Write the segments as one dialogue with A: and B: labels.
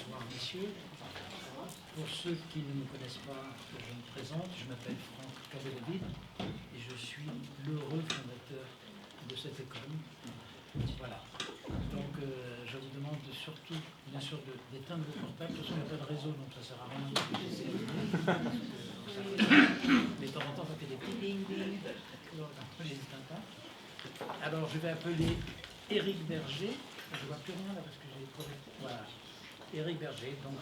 A: Bonsoir messieurs. Pour ceux qui ne me connaissent pas, je me présente, je m'appelle Franck Cabellavide et je suis l'heureux fondateur de cette école. Voilà. Donc je vous demande surtout, bien sûr, d'éteindre le portable. De toute façon, il n'y a pas de réseau, donc ça ne sert à rien. Mais de temps en temps, ça fait des petits ding-ding. On les éteint pas. Alors, je vais appeler Éric Berger. Je ne vois plus rien là parce que j'ai trouvé. Voilà. Éric Berger, donc.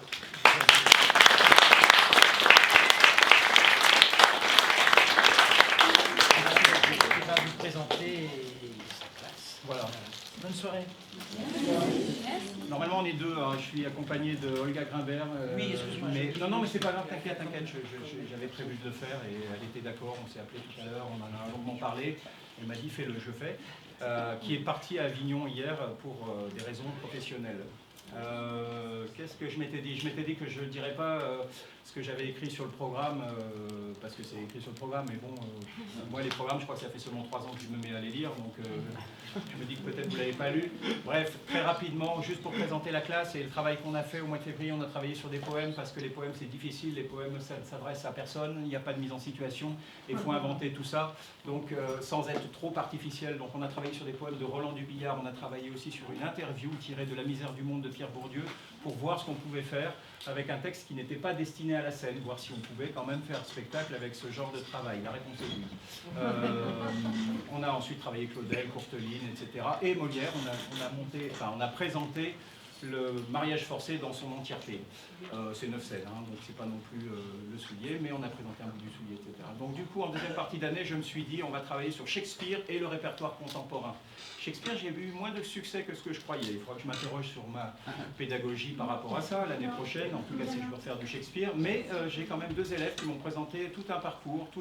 A: Il va vous présenter sa classe.
B: Voilà.
A: Bonne soirée.
B: Normalement, on est deux. Hein. Je suis accompagné de Olga Grimbert.
A: Oui, excuse-moi.
B: Non, mais c'est pas grave, t'inquiète. J'avais prévu de le faire et elle était d'accord. On s'est appelé tout à l'heure, on en a longuement parlé. Elle m'a dit fais-le, je fais. Qui est parti à Avignon hier pour des raisons professionnelles. Qu'est-ce que je m'étais dit? Je m'étais dit que je ne dirais pas ce que j'avais écrit sur le programme, parce que c'est écrit sur le programme, mais bon, moi les programmes, je crois que ça fait seulement 3 ans que je me mets à les lire, donc je me dis que peut-être vous ne l'avez pas lu. Bref, très rapidement, juste pour présenter la classe et le travail qu'on a fait au mois de février, on a travaillé sur des poèmes, parce que les poèmes c'est difficile, les poèmes ça ne s'adresse à personne, il n'y a pas de mise en situation, il faut inventer tout ça, donc sans être trop artificiel. Donc on a travaillé sur des poèmes de Roland Dubillard, on a travaillé aussi sur une interview tirée de La misère du monde de Pierre Bourdieu, pour voir ce qu'on pouvait faire avec un texte qui n'était pas destiné à la scène, voir si on pouvait quand même faire spectacle avec ce genre de travail. La réponse est oui. On a ensuite travaillé Claudel, Courteline, etc. Et Molière, on a présenté le mariage forcé dans son entièreté. C'est 9 scènes, hein, donc c'est pas non plus le soulier, mais on a présenté un bout du soulier, etc. Donc du coup, en deuxième partie d'année, je me suis dit, on va travailler sur Shakespeare et le répertoire contemporain. Shakespeare, j'ai eu moins de succès que ce que je croyais. Il faudra que je m'interroge sur ma pédagogie par rapport à ça l'année prochaine, en tout cas si je veux refaire du Shakespeare. Mais j'ai quand même 2 élèves qui m'ont présenté tout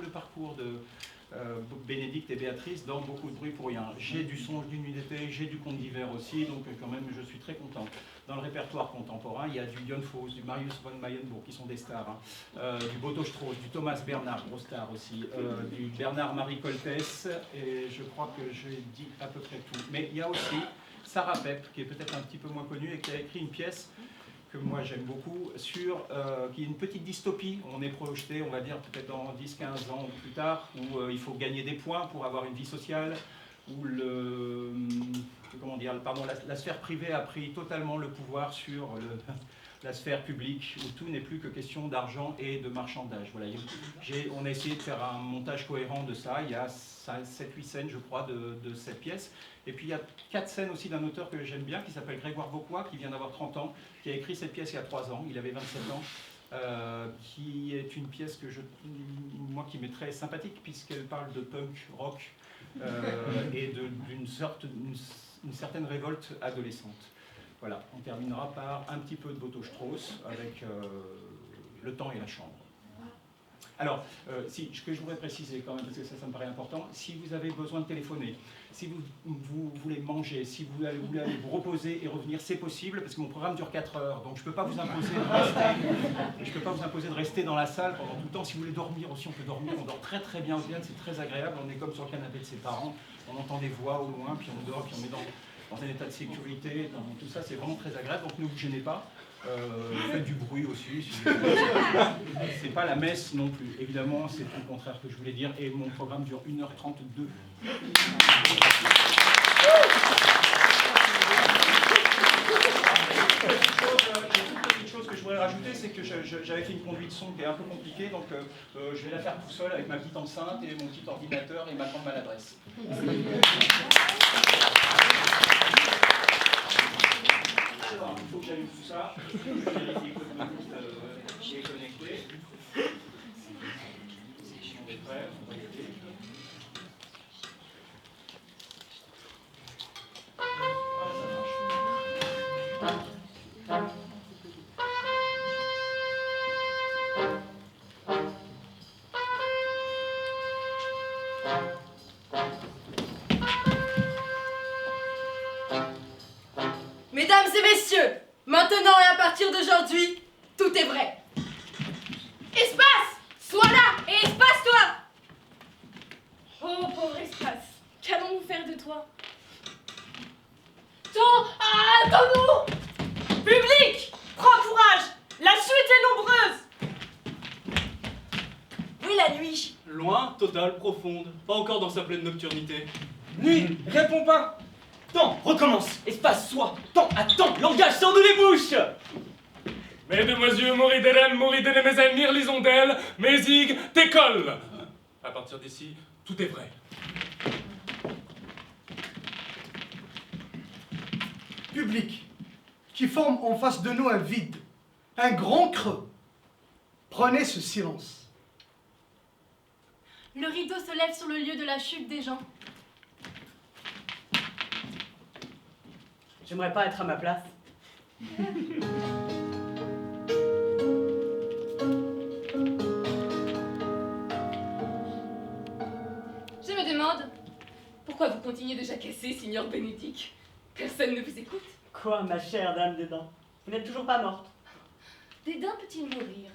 B: le parcours de Bénédicte et Béatrice dans Beaucoup de bruit pour rien. J'ai du Songe d'une nuit d'été, j'ai du Conte d'hiver aussi, donc quand même je suis très content. Dans le répertoire contemporain, il y a du Jon Fosse, du Marius von Mayenburg, qui sont des stars, hein. Du Boto Strauss, du Thomas Bernhard, gros star aussi, du Bernard-Marie Coltès, et je crois que j'ai dit à peu près tout. Mais il y a aussi Sarah Pep, qui est peut-être un petit peu moins connue, et qui a écrit une pièce que moi j'aime beaucoup, qui est une petite dystopie. On est projeté, on va dire, peut-être dans 10-15 ans ou plus tard, où il faut gagner des points pour avoir une vie sociale, où la sphère privée a pris totalement le pouvoir sur la sphère publique, où tout n'est plus que question d'argent et de marchandage. Voilà, on a essayé de faire un montage cohérent de ça. Il y a 7-8 scènes, je crois, de cette pièce. Et puis il y a 4 scènes aussi d'un auteur que j'aime bien, qui s'appelle Grégoire Vauquois, qui vient d'avoir 30 ans, qui a écrit cette pièce il y a 3 ans, il avait 27 ans, qui est une pièce qui m'est très sympathique, puisqu'elle parle de punk rock et d'une certaine révolte adolescente. Voilà, on terminera par un petit peu de Boto Strauss avec Le temps et la chambre. Alors, ce que je voudrais préciser quand même, parce que ça me paraît important, si vous avez besoin de téléphoner, si vous voulez manger, si vous voulez vous reposer et revenir, c'est possible, parce que mon programme dure 4 heures, donc je ne peux pas vous imposer de rester dans la salle pendant tout le temps. Si vous voulez dormir aussi, on peut dormir, on dort très très bien au Vienne, c'est très agréable, on est comme sur le canapé de ses parents, on entend des voix au loin, puis on dort, puis on est dans un état de sécurité, tout ça c'est vraiment très agréable, donc ne vous gênez pas. Faites du bruit aussi, c'est pas la messe non plus, évidemment c'est tout le contraire que je voulais dire, et mon programme dure 1h32. Une petite chose que je voudrais rajouter, c'est que j'avais fait une conduite son qui est un peu compliquée, donc je vais la faire tout seul avec ma petite enceinte et mon petit ordinateur et ma grande maladresse. Alors, il faut que j'allume tout ça. Je vérifie que tout est connecté. On est prêt, on va y aller.
C: Mesdames et messieurs, maintenant et à partir d'aujourd'hui, tout est vrai. Espace, sois là et espace-toi. Oh, pauvre espace, qu'allons-nous faire de toi? Attends-nous! Public, prends courage.
D: totale, profonde, pas encore dans sa pleine nocturnité.
E: Nuit, réponds pas. Temps, recommence. Espace, soit. Temps, attends. Langage, sors de les bouches.
F: Mesdemoiselles, morideren, morideren, mes almir, lisondel, mesig, t'école. À partir d'ici, tout est vrai.
G: Public, qui forme en face de nous un vide, un grand creux. Prenez ce silence.
C: Le rideau se lève sur le lieu de la chute des gens.
H: J'aimerais pas être à ma place.
C: Je me demande, pourquoi vous continuez de jacasser, Signor Bénédicte? Personne ne vous écoute.
H: Quoi, ma chère dame des dents? Vous n'êtes toujours pas morte.
C: Dédain peut-il mourir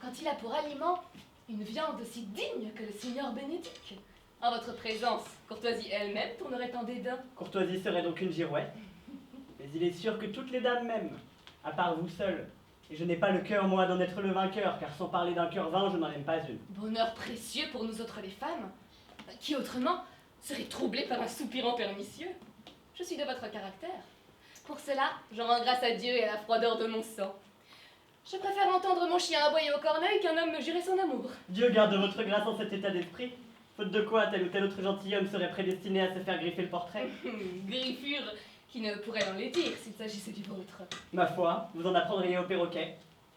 C: quand il a pour aliment une viande aussi digne que le Signor Bénédicte? En votre présence, courtoisie elle-même tournerait en dédain.
H: Courtoisie serait donc une girouette. Mais il est sûr que toutes les dames m'aiment, à part vous seule. Et je n'ai pas le cœur, moi, d'en être le vainqueur, car sans parler d'un cœur vain, je n'en aime pas une.
C: Bonheur précieux pour nous autres les femmes, qui autrement seraient troublées par un soupirant pernicieux. Je suis de votre caractère. Pour cela, je rends grâce à Dieu et à la froideur de mon sang. Je préfère entendre mon chien aboyer au corneille qu'un homme me jurer son amour.
H: Dieu garde votre grâce en cet état d'esprit. Faute de quoi, tel ou tel autre gentilhomme serait prédestiné à se faire griffer le portrait.
C: Griffure qui ne pourrait en les dire s'il s'agissait du vôtre.
H: Ma foi, vous en apprendriez au perroquet.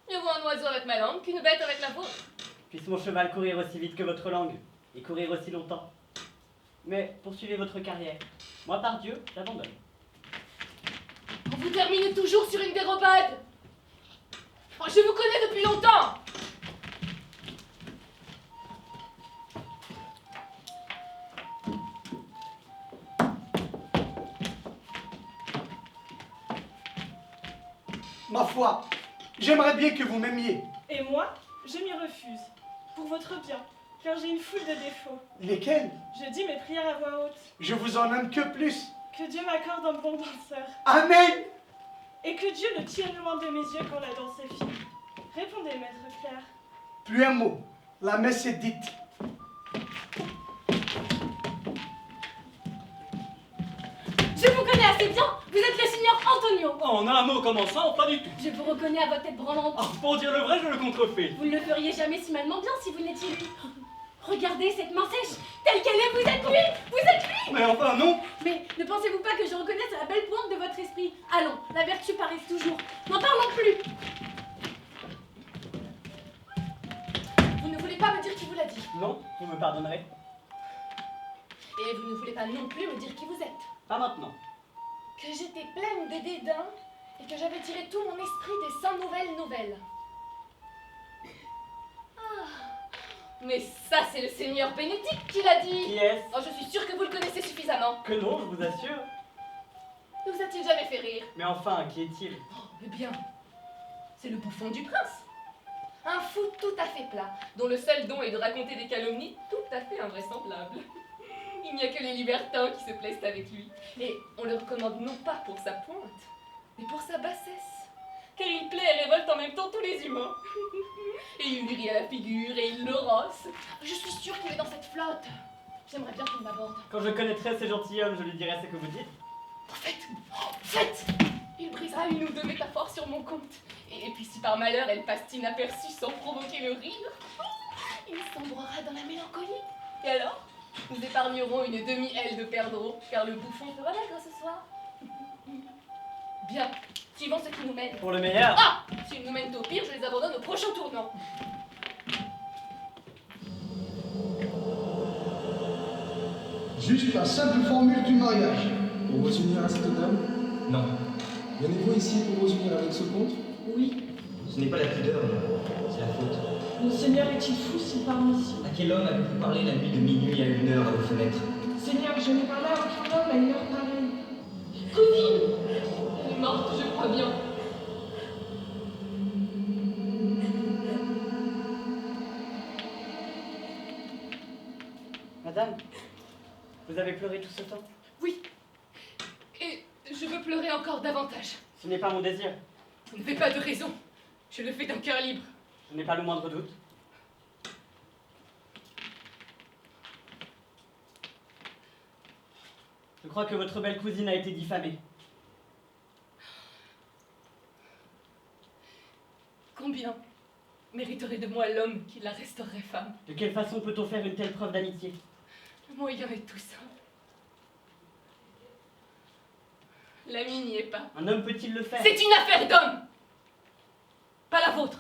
C: Je vois un oiseau avec ma langue qu'une bête avec la vôtre.
H: Puisse mon cheval courir aussi vite que votre langue, et courir aussi longtemps. Mais poursuivez votre carrière. Moi, par Dieu, j'abandonne.
C: On vous termine toujours sur une dérobade. Oh, je vous connais depuis longtemps.
G: Ma foi, j'aimerais bien que vous m'aimiez.
I: Et moi, je m'y refuse. Pour votre bien, car j'ai une foule de défauts.
G: Lesquels?
I: Je dis mes prières à voix haute.
G: Je vous en aime que plus.
I: Que Dieu m'accorde un bon danseur.
G: Amen.
I: Et que Dieu le tire loin de mes yeux quand la danse est finie. Répondez, maître Claire.
G: Plus un mot. La messe est dite.
C: Je vous connais assez bien. Vous êtes le Signor Antonio.
E: En un mot commençant, pas du tout.
C: Je vous reconnais à votre tête branlante.
E: Ah, pour dire le vrai, je le contrefais.
C: Vous ne le feriez jamais si malement bien si vous n'étiez lui. Regardez cette main sèche, telle qu'elle est, vous êtes lui. Vous êtes lui.
E: Mais enfin, non.
C: Mais ne pensez-vous pas que je reconnaisse la belle pointe de votre esprit? Allons, la vertu paraît toujours. N'en parlons plus. Vous ne voulez pas me dire qui vous l'a dit.
H: Non, vous me pardonnerez.
C: Et vous ne voulez pas non plus me dire qui vous êtes.
H: Pas maintenant.
C: Que j'étais pleine de dédain et que j'avais tiré tout mon esprit des 100 nouvelles. Ah, mais ça, c'est le Seigneur Bénédicte qui l'a dit.
H: Qui est-ce?
C: Oh, je suis sûre que vous le connaissez suffisamment.
H: Que non, je vous assure.
C: Ne vous a-t-il jamais fait rire?
H: Mais enfin, qui est-il?
C: Eh bien, c'est le bouffon du prince. Un fou tout à fait plat, dont le seul don est de raconter des calomnies tout à fait invraisemblables. Il n'y a que les libertins qui se plaisent avec lui. Et on le recommande non pas pour sa pointe, mais pour sa bassesse. Car il plaît et révolte en même temps tous les humains. Et il lui rit à la figure et il le rosse. Je suis sûre qu'il est dans cette flotte. J'aimerais bien qu'il m'aborde.
H: Quand je connaîtrai ce gentilhomme, je lui dirai ce que vous dites.
C: En fait, il brisera une ou deux métaphores sur mon compte. Et puis si par malheur elle passe inaperçue sans provoquer le rire, il sombrera dans la mélancolie. Et alors, nous épargnerons une demi-aile de perdreau, car le bouffon fera maigre ce soir. Bien, suivons ce qui nous mène.
H: Pour le meilleur.
C: Ah, s'ils nous mènent au pire, je les abandonne au prochain tournant.
J: Juste la simple formule du mariage.
K: Pour vous unir à cette dame?
J: Non.
K: Venez-vous ici pour vous unir avec ce comte?
I: Oui.
L: Ce n'est pas la pudeur, c'est la faute.
I: Monseigneur est-il fou s'il parle ici?
L: À quel homme avez-vous parlé la nuit de minuit à 1 heure à vos fenêtres?
I: Seigneur, je n'ai parlé à aucun homme à une heure pareille.
C: Cousine, elle est morte, je crois bien.
H: Madame, vous avez pleuré tout ce temps?
C: Oui, et je veux pleurer encore davantage.
H: Ce n'est pas mon désir.
C: Vous n'avez pas de raison, je le fais d'un cœur libre.
H: Je n'ai pas le moindre doute. Je crois que votre belle cousine a été diffamée.
C: Combien mériterait de moi l'homme qui la resterait femme?
H: De quelle façon peut-on faire une telle preuve d'amitié?
C: Le moyen est tout simple. L'ami n'y est pas.
H: Un homme peut-il le faire?
C: C'est une affaire d'homme, pas la vôtre.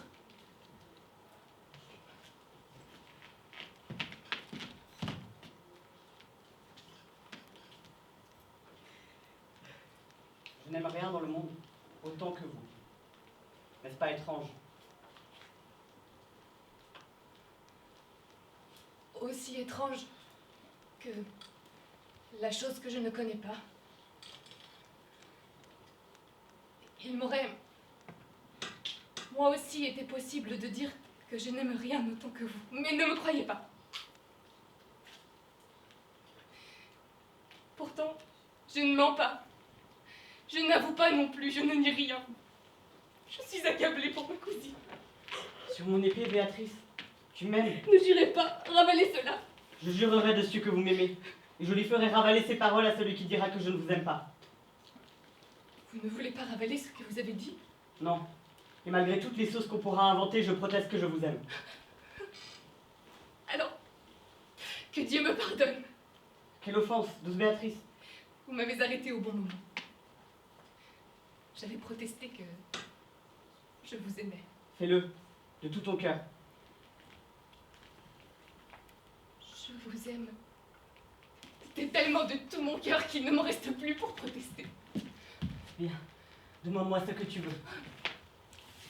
H: Je n'aime rien dans le monde autant que vous. N'est-ce pas étrange?
C: Aussi étrange que la chose que je ne connais pas. Il m'aurait, moi aussi, été possible de dire que je n'aime rien autant que vous. Mais ne me croyez pas. Pourtant, je ne mens pas. Je n'avoue pas non plus, je ne nie rien. Je suis accablée pour ma cousine.
H: Sur mon épée, Béatrice, tu m'aimes.
C: Ne jurez pas, ravalez cela.
H: Je jurerai dessus que vous m'aimez. Et je lui ferai ravaler ces paroles à celui qui dira que je ne vous aime pas.
C: Vous ne voulez pas ravaler ce que vous avez dit?
H: Non. Et malgré toutes les sauces qu'on pourra inventer, je proteste que je vous aime.
C: Alors, que Dieu me pardonne.
H: Quelle offense, douce Béatrice.
C: Vous m'avez arrêté au bon moment. J'avais protesté que je vous aimais.
H: Fais-le, de tout ton cœur.
C: Je vous aime. C'était tellement de tout mon cœur qu'il ne me reste plus pour protester.
H: Bien, demande-moi ce que tu veux.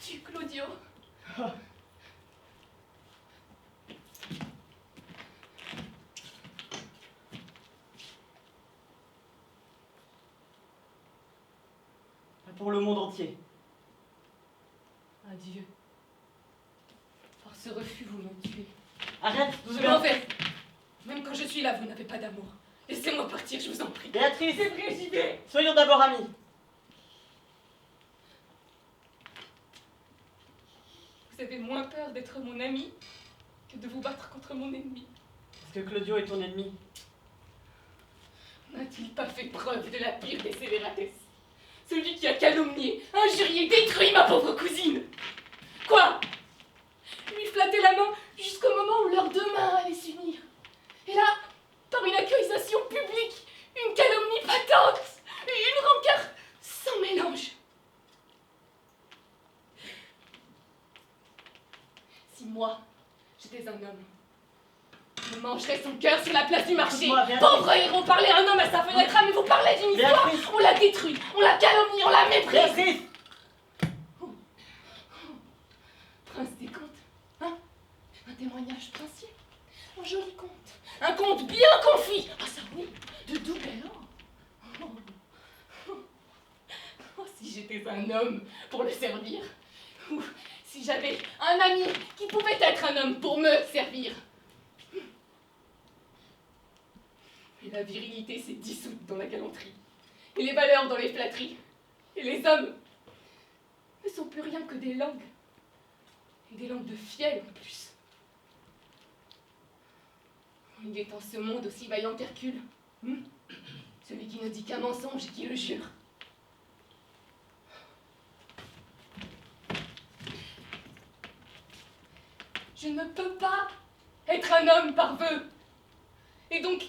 C: Tu, Claudio.
H: Pour le monde entier.
C: Adieu. Par ce refus, vous me tuez.
H: Arrête,
C: Je m'en vais. Même quand je suis là, vous n'avez pas d'amour. Laissez-moi partir, je vous en prie.
H: Béatrice,
C: c'est vrai, j'y vais.
H: Soyons d'abord amis.
C: Vous avez moins peur d'être mon ami que de vous battre contre mon ennemi.
H: Est-ce que Claudio est ton ennemi?
C: N'a-t-il pas fait preuve de la pire des sévératesses? Celui qui a calomnié, injurié, détruit ma pauvre cousine. Quoi? Lui flatter la main jusqu'au moment où leurs deux mains allaient s'unir. Et là, par une accusation publique, une calomnie patente, une rancœur sans mélange. Si moi, j'étais un homme, je mangerais son cœur sur la place du marché. Pauvre héros, parlez à un homme à sa fenêtre, mais vous parlez d'une histoire. On l'a détruit, on l'a calomnié, on l'a méprise. Prince des contes, hein? Un témoignage princier, un joli conte. Un conte bien confit. Ah ça oui, de doux galants. Oh, si j'étais un homme pour le servir. Ou si j'avais un ami qui pouvait être un homme pour me servir. Et la virilité s'est dissoute dans la galanterie. Et les valeurs dans les flatteries. Et les hommes ne sont plus rien que des langues. Et des langues de fiel en plus. Il est en ce monde aussi vaillant qu'Hercule. Celui qui ne dit qu'un mensonge et qui le jure. Je ne peux pas être un homme par vœu. Et donc,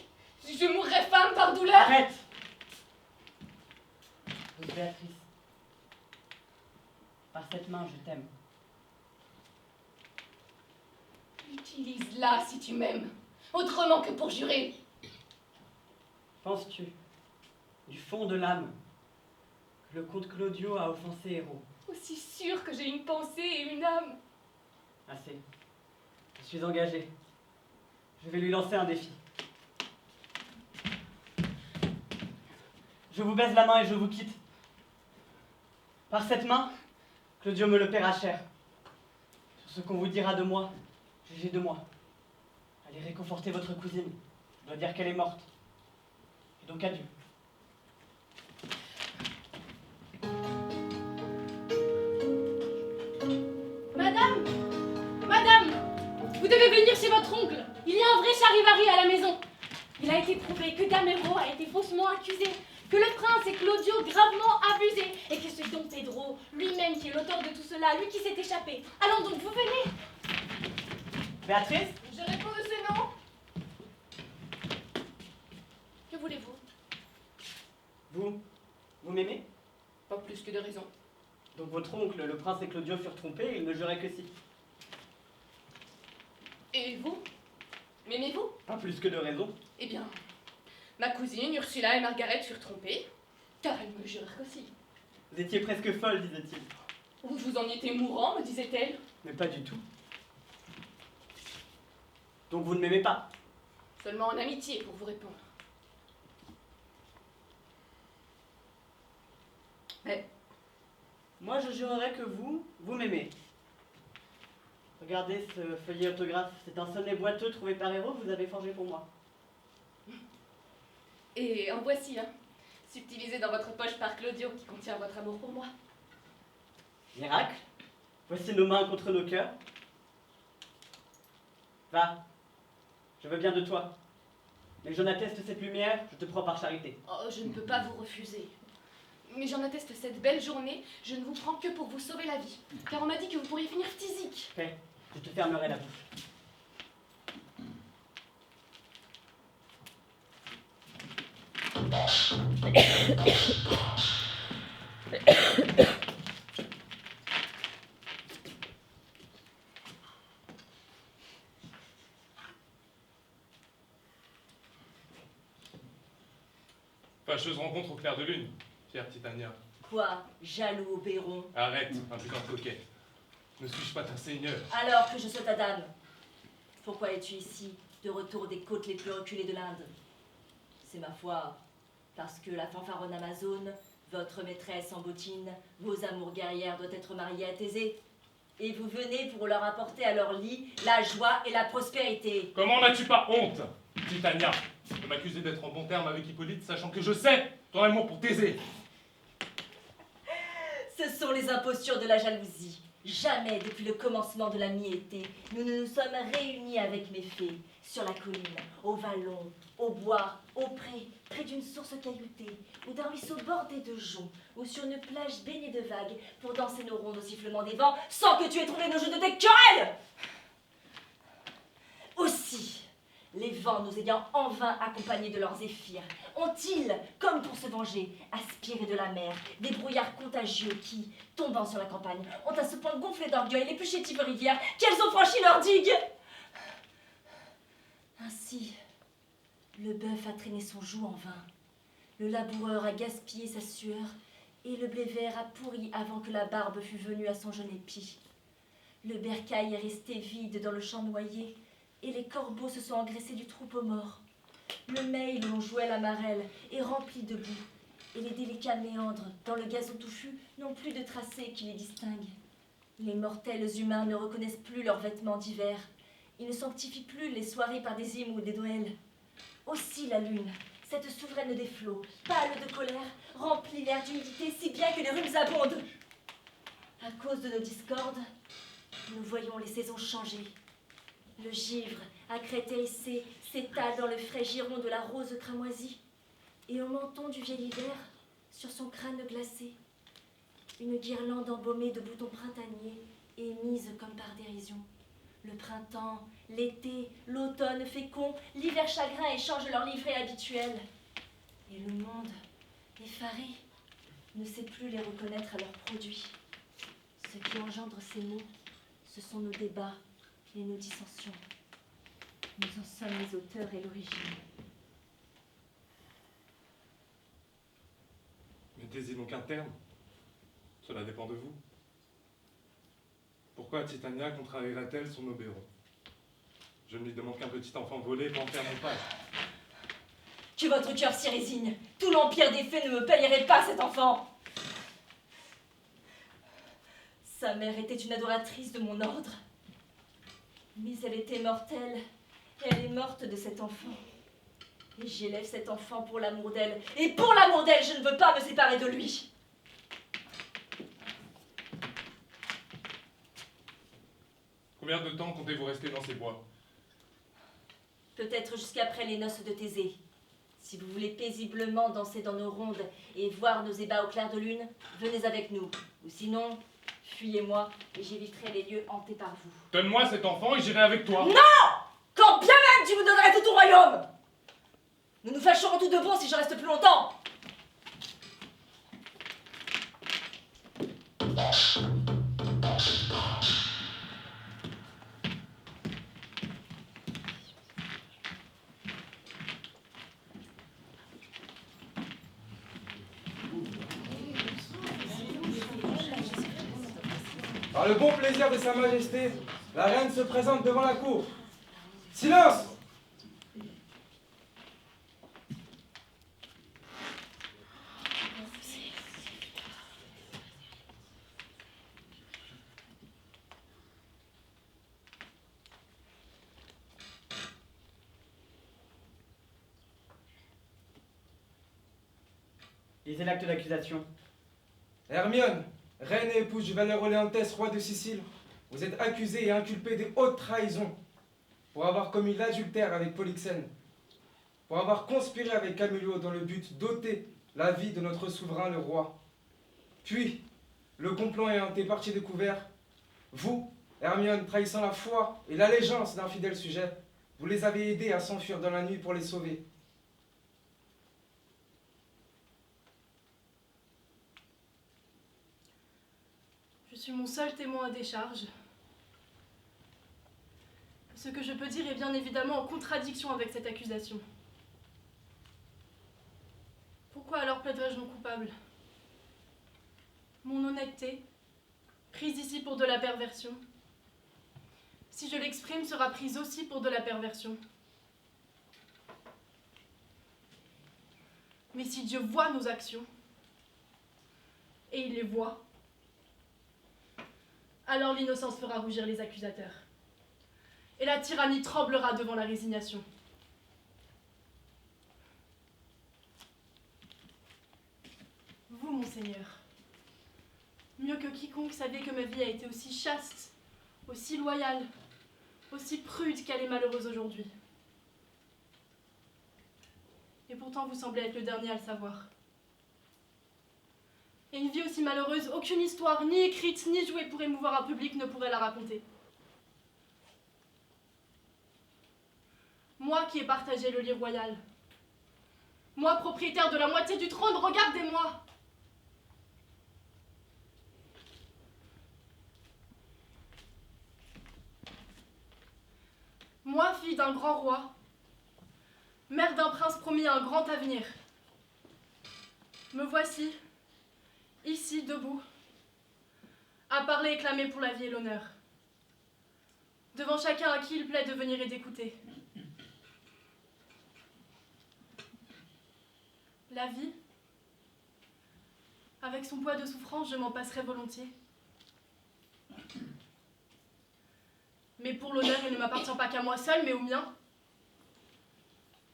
C: je mourrai femme par douleur.
H: Arrête. Béatrice, par cette main, je t'aime.
C: Utilise-la si tu m'aimes. Autrement que pour jurer.
H: Penses-tu, du fond de l'âme, que le comte Claudio a offensé Héros?
C: Aussi sûr que j'ai une pensée et une âme.
H: Assez. Je suis engagé. Je vais lui lancer un défi. Je vous baise la main et je vous quitte. Par cette main, Claudio me le paiera cher. Sur ce qu'on vous dira de moi, jugez de moi. Allez réconforter votre cousine. Je dois dire qu'elle est morte. Et donc adieu.
C: Madame, vous devez venir chez votre oncle. Il y a un vrai charivari à la maison. Il a été prouvé que Gamero a été faussement accusé, que le prince et Claudio gravement abusés, et que c'est Don Pedro, lui-même qui est l'auteur de tout cela, lui qui s'est échappé. Allons donc, vous venez.
H: Béatrice?
C: Je réponds de ce nom. Que voulez-vous?
H: Vous m'aimez?
C: Pas plus que de raison.
H: Donc votre oncle, le prince et Claudio furent trompés, et il ne jurait que si.
C: Et vous? M'aimez-vous?
H: Pas plus que de raison.
C: Eh bien, ma cousine Ursula et Margaret furent trompées, car elles me jurèrent qu'aussi.
H: Vous étiez presque folle, disait-il.
C: Vous en étiez mourant, me disait-elle.
H: Mais pas du tout. Donc vous ne m'aimez pas?
C: Seulement en amitié, pour vous répondre.
H: Mais moi je jurerais que vous m'aimez. Regardez ce feuillet autographe, c'est un sonnet boiteux trouvé par Héro que vous avez forgé pour moi.
C: Et en voici un, subtilisé dans votre poche par Claudio, qui contient votre amour pour moi.
H: Miracle, voici nos mains contre nos cœurs. Va, je veux bien de toi. Mais j'en atteste cette lumière, je te prends par charité.
C: Oh, je ne peux pas vous refuser. Mais j'en atteste cette belle journée, je ne vous prends que pour vous sauver la vie. Car on m'a dit que vous pourriez finir physique.
H: Fais, je te fermerai la bouche.
F: Fâcheuse rencontre au clair de lune, fière Titania.
M: Quoi, jaloux au Béron?
F: Arrête, impudent coquet. Ne suis-je pas ton seigneur?
M: Alors que je sois ta dame, pourquoi es-tu ici, de retour des côtes les plus reculées de l'Inde? C'est ma foi, parce que la fanfaronne amazone, votre maîtresse en bottine, vos amours guerrières doivent être mariées à Thésée. Et vous venez pour leur apporter à leur lit la joie et la prospérité.
F: Comment n'as-tu pas honte, Titania, de m'accuser d'être en bon terme avec Hippolyte, sachant que je sais ton amour pour Thésée?
M: Ce sont les impostures de la jalousie. Jamais depuis le commencement de la mi-été, nous ne nous sommes réunis avec mes fées, sur la colline, au vallon, au bois, au pré, près d'une source cailloutée, ou d'un ruisseau bordé de joncs, ou sur une plage baignée de vagues, pour danser nos rondes au sifflement des vents, sans que tu aies trouvé nos jeux de tes querelles. Aussi, les vents nous ayant en vain accompagnés de leurs zéphyrs, ont-ils, comme pour se venger, aspiré de la mer des brouillards contagieux qui, tombant sur la campagne, ont à ce point gonflé d'orgueil les plus chétives rivières qu'elles ont franchi leurs digues. Ainsi, le bœuf a traîné son joug en vain, le laboureur a gaspillé sa sueur, et le blé vert a pourri avant que la barbe fût venue à son jeune épi. Le bercail est resté vide dans le champ noyé, et les corbeaux se sont engraissés du troupeau mort. Le mail où l'on jouait la marelle est rempli de boue, et les délicats méandres dans le gazon touffu n'ont plus de tracés qui les distinguent. Les mortels humains ne reconnaissent plus leurs vêtements d'hiver. Ils ne sanctifient plus les soirées par des hymnes ou des Noëls. Aussi la lune, cette souveraine des flots, pâle de colère, remplit l'air d'humidité si bien que les rhumes abondent. À cause de nos discordes, nous voyons les saisons changer. Le givre, à crête hérissée, s'étale dans le frais giron de la rose cramoisie, et au menton du vieil hiver, sur son crâne glacé, une guirlande embaumée de boutons printaniers est mise comme par dérision. Le printemps, l'été, l'automne fécond, l'hiver chagrin échangent leur livrée habituelle. Et le monde, effaré, ne sait plus les reconnaître à leurs produits. Ce qui engendre ces mots, ce sont nos débats et nos dissensions. Nous en sommes les auteurs et l'origine.
F: Mettez-y donc un terme. Cela dépend de vous. Pourquoi Titania contrariera-t-elle son Oberon? Je ne lui demande qu'un petit enfant volé pour en faire mon père.
M: Que votre cœur s'y résigne. Tout l'empire des fées ne me payerait pas cet enfant. Sa mère était une adoratrice de mon ordre. Mais elle était mortelle, et elle est morte de cet enfant. Et j'élève cet enfant pour l'amour d'elle. Et pour l'amour d'elle, je ne veux pas me séparer de lui.
F: Combien de temps comptez-vous rester dans ces bois?
M: peut-être jusqu'après les noces de Thésée. Si vous voulez paisiblement danser dans nos rondes et voir nos ébats au clair de lune, venez avec nous. Ou sinon, fuyez-moi et j'éviterai les lieux hantés par vous.
F: Donne-moi cet enfant et j'irai avec toi.
M: Non! Quand bien même tu me donnerais tout ton royaume! Nous nous fâcherons tous de bon si je reste plus longtemps.
N: Par le bon plaisir de Sa Majesté, la reine se présente devant la cour. Silence!
H: Lisez l'acte d'accusation.
N: Hermione, reine et épouse du valeureux Léontes, roi de Sicile, vous êtes accusée et inculpée de haute trahison pour avoir commis l'adultère avec Polyxène, pour avoir conspiré avec Camullo dans le but d'ôter la vie de notre souverain le roi. Puis, le complot ayant été parti découvert, vous, Hermione, trahissant la foi et l'allégeance d'un fidèle sujet, vous les avez aidés à s'enfuir dans la nuit pour les sauver.
C: Je suis mon seul témoin à décharge. Ce que je peux dire est bien évidemment en contradiction avec cette accusation. Pourquoi alors plaiderais-je non coupable? Mon honnêteté, prise ici pour de la perversion, si je l'exprime, sera prise aussi pour de la perversion. Mais si Dieu voit nos actions, et il les voit, alors l'innocence fera rougir les accusateurs. Et la tyrannie tremblera devant la résignation. Vous, mon Seigneur, mieux que quiconque, savez que ma vie a été aussi chaste, aussi loyale, aussi prude qu'elle est malheureuse aujourd'hui. Et pourtant, vous semblez être le dernier à le savoir. Et une vie aussi malheureuse, aucune histoire, ni écrite, ni jouée pour émouvoir un public ne pourrait la raconter. Moi qui ai partagé le lit royal, moi propriétaire de la moitié du trône, regardez-moi! Moi, fille d'un grand roi, mère d'un prince promis un grand avenir, me voici, ici, debout, à parler et clamer pour la vie et l'honneur, devant chacun à qui il plaît de venir et d'écouter. La vie, avec son poids de souffrance, je m'en passerai volontiers. Mais pour l'honneur, il ne m'appartient pas qu'à moi seule, mais au mien.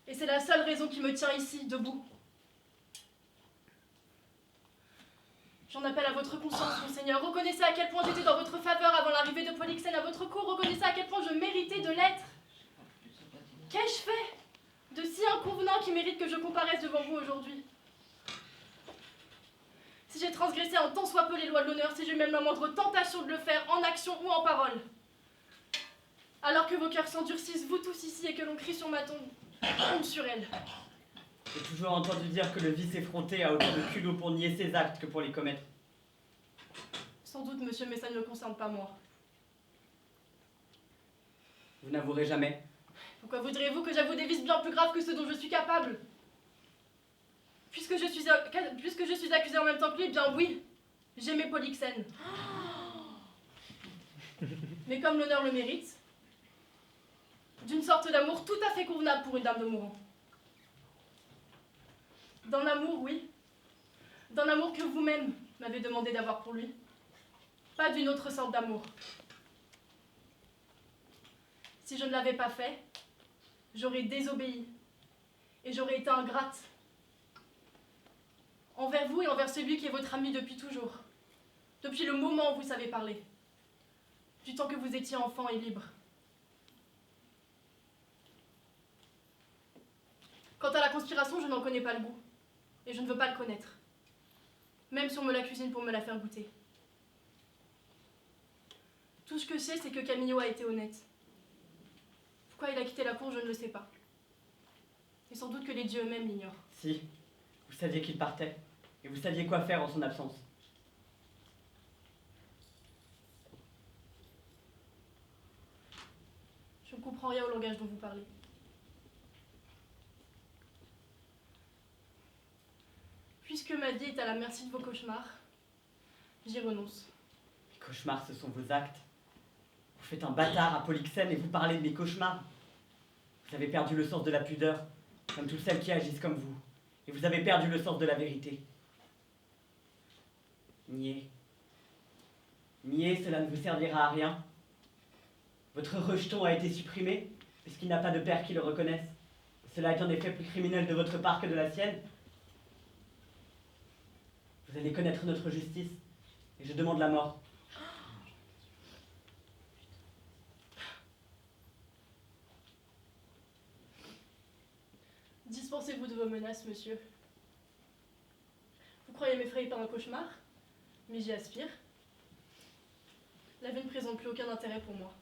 C: Et c'est la seule raison qui me tient ici, debout. J'en appelle à votre conscience, mon Seigneur. Reconnaissez à quel point j'étais dans votre faveur avant l'arrivée de Polyxène à votre cour. Reconnaissez à quel point je méritais de l'être. Qu'ai-je fait de si inconvenant qui mérite que je comparaisse devant vous aujourd'hui? Si j'ai transgressé en tant soit peu les lois de l'honneur, si j'ai eu même la moindre tentation de le faire, en action ou en parole, alors que vos cœurs s'endurcissent, vous tous ici, et que l'on crie sur ma tombe, honte sur elle.
H: J'ai toujours entendu dire que le vice effronté a autant de culot pour nier ses actes que pour les commettre.
C: Sans doute, monsieur, mais ça ne me concerne pas moi.
H: Vous n'avouerez jamais.
C: Pourquoi voudriez-vous que j'avoue des vices bien plus graves que ceux dont je suis capable? Puisque je suis accusée en même temps que lui, eh bien oui, j'aimais Polyxène. Mais comme l'honneur le mérite, d'une sorte d'amour tout à fait convenable pour une dame de mourant. D'un amour, oui, d'un amour que vous-même m'avez demandé d'avoir pour lui, pas d'une autre sorte d'amour. Si je ne l'avais pas fait, j'aurais désobéi et j'aurais été ingrate envers vous et envers celui qui est votre ami depuis toujours, depuis le moment où vous savez parler, du temps que vous étiez enfant et libre. Quant à la conspiration, je n'en connais pas le goût. Et je ne veux pas le connaître. Même si on me la cuisine pour me la faire goûter. Tout ce que je sais, c'est que Camillo a été honnête. Pourquoi il a quitté la cour, je ne le sais pas. Et sans doute que les dieux eux-mêmes l'ignorent.
H: Si, vous saviez qu'il partait, et vous saviez quoi faire en son absence.
C: Je ne comprends rien au langage dont vous parlez. Puisque ma vie est à la merci de vos cauchemars, j'y renonce.
H: Les cauchemars, ce sont vos actes. Vous faites un bâtard à Polyxène et vous parlez de mes cauchemars. Vous avez perdu le sens de la pudeur, comme toutes celles qui agissent comme vous. Et vous avez perdu le sens de la vérité. Nier. Nier, cela ne vous servira à rien. Votre rejeton a été supprimé, puisqu'il n'a pas de père qui le reconnaisse. Cela est en effet plus criminel de votre part que de la sienne. Vous allez connaître notre justice, et je demande la mort.
C: Dispensez-vous de vos menaces, monsieur. Vous croyez m'effrayer par un cauchemar, mais j'y aspire. La vie ne présente plus aucun intérêt pour moi.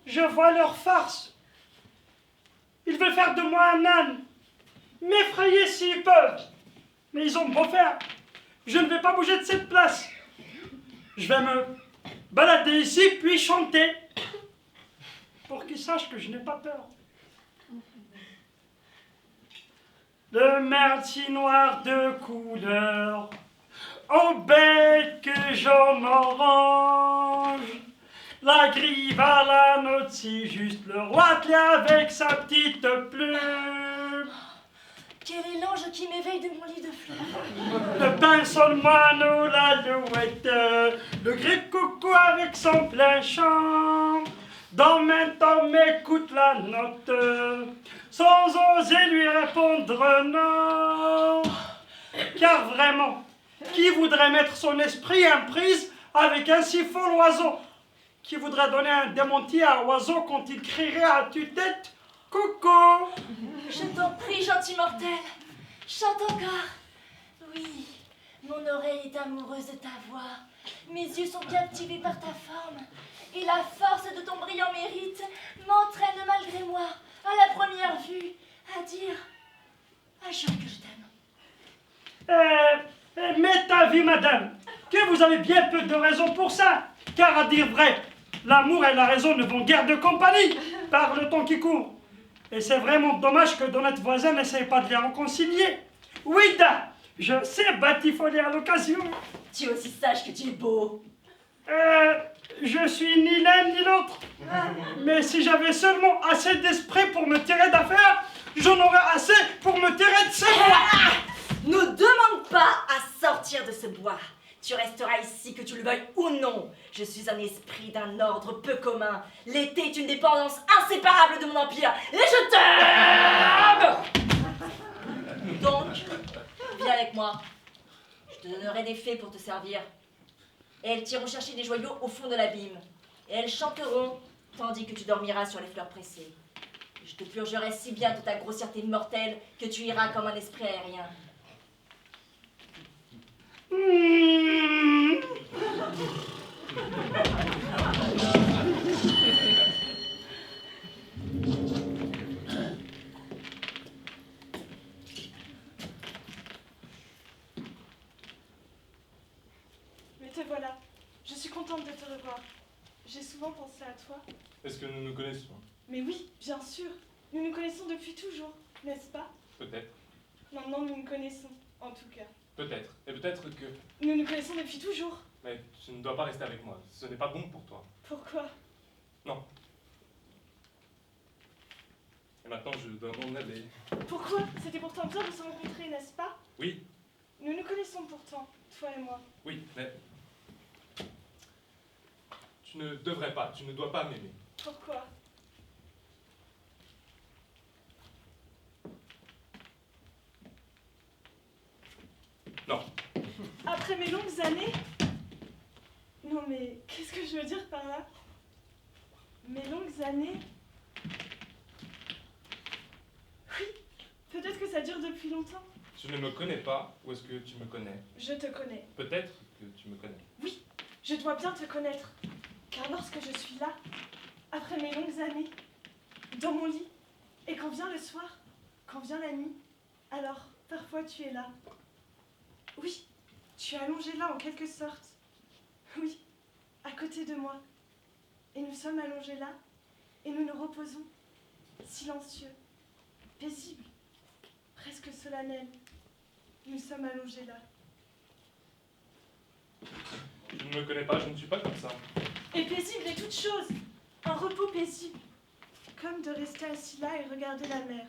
G: Je vois leur farce. Ils veulent faire de moi un âne, m'effrayer s'ils peuvent. Mais ils ont beau faire, je ne vais pas bouger de cette place. Je vais me balader ici, puis chanter, pour qu'ils sachent que je n'ai pas peur. De merde si noire de couleur, aux bêtes que j'en orange. La grive à la note si juste, le roi avec sa petite plume.
M: Quel est l'ange qui m'éveille de mon lit de fleurs?
G: Le pinceau, le moineau, l'alouette, le gris coucou avec son plein chant. Dans même temps m'écoute la note, sans oser lui répondre non. Car vraiment, qui voudrait mettre son esprit en prise avec un si fol oiseau? Qui voudrait donner un démenti à un oiseau quand il crierait à tue-tête « Coucou !»
M: Je t'en prie, gentil mortel, chante encore. Oui, mon oreille est amoureuse de ta voix. Mes yeux sont captivés par ta forme. Et la force de ton brillant mérite m'entraîne malgré moi, à la première vue, à dire à jour que je t'aime.
G: Mais ta vie, madame, que vous avez bien peu de raisons pour ça. Car à dire vrai, l'amour et la raison ne vont guère de compagnie par le temps qui court. Et c'est vraiment dommage que d'honnêtes voisins n'essayent pas de les réconcilier. Oui, da, je sais batifoler à l'occasion.
M: Tu es aussi sage que tu es beau.
G: Je suis ni l'un ni l'autre. Mais si j'avais seulement assez d'esprit pour me tirer d'affaire, j'en aurais assez pour me tirer de ces bois.
M: Ne demande pas à sortir de ce bois. Tu resteras ici, que tu le veuilles ou non. Je suis un esprit d'un ordre peu commun. L'été est une dépendance inséparable de mon empire. Et je t'aime. Donc, viens avec moi. Je te donnerai des fées pour te servir. Et elles t'iront chercher des joyaux au fond de l'abîme. Et elles chanteront, tandis que tu dormiras sur les fleurs pressées. Je te purgerai si bien de ta grossièreté mortelle que tu iras comme un esprit aérien.
I: Mais te voilà. Je suis contente de te revoir. J'ai souvent pensé à toi.
F: Est-ce que nous nous connaissons?
I: Mais oui, bien sûr. Nous nous connaissons depuis toujours, n'est-ce pas?
F: Peut-être.
I: Maintenant, nous nous connaissons, en tout cas.
F: Peut-être. Et peut-être que...
I: Nous nous connaissons depuis toujours.
F: Mais tu ne dois pas rester avec moi. Ce n'est pas bon pour toi.
I: Pourquoi?
F: Non. Et maintenant, je dois m'en aller.
I: Pourquoi? C'était pourtant bien de se rencontrer, n'est-ce pas?
F: Oui.
I: Nous nous connaissons pourtant, toi et moi.
F: Oui, mais... Tu ne devrais pas, tu ne dois pas m'aimer.
I: Pourquoi?
F: Non.
I: Après mes longues années? Non mais, qu'est-ce que je veux dire par là? Mes longues années? Oui, peut-être que ça dure depuis longtemps.
F: Tu ne me connais pas, ou est-ce que tu me connais?
I: Je te connais.
F: Peut-être que tu me connais.
I: Oui, je dois bien te connaître. Car lorsque je suis là, après mes longues années, dans mon lit, et quand vient le soir, quand vient la nuit, alors parfois tu es là. Oui, tu es allongé là en quelque sorte. Oui, à côté de moi. Et nous sommes allongés là, et nous nous reposons, silencieux, paisibles, presque solennels. Nous sommes allongés là.
F: Tu ne me connais pas, je ne suis pas comme ça.
I: Et paisible est toute chose, un repos paisible, comme de rester assis là et regarder la mer.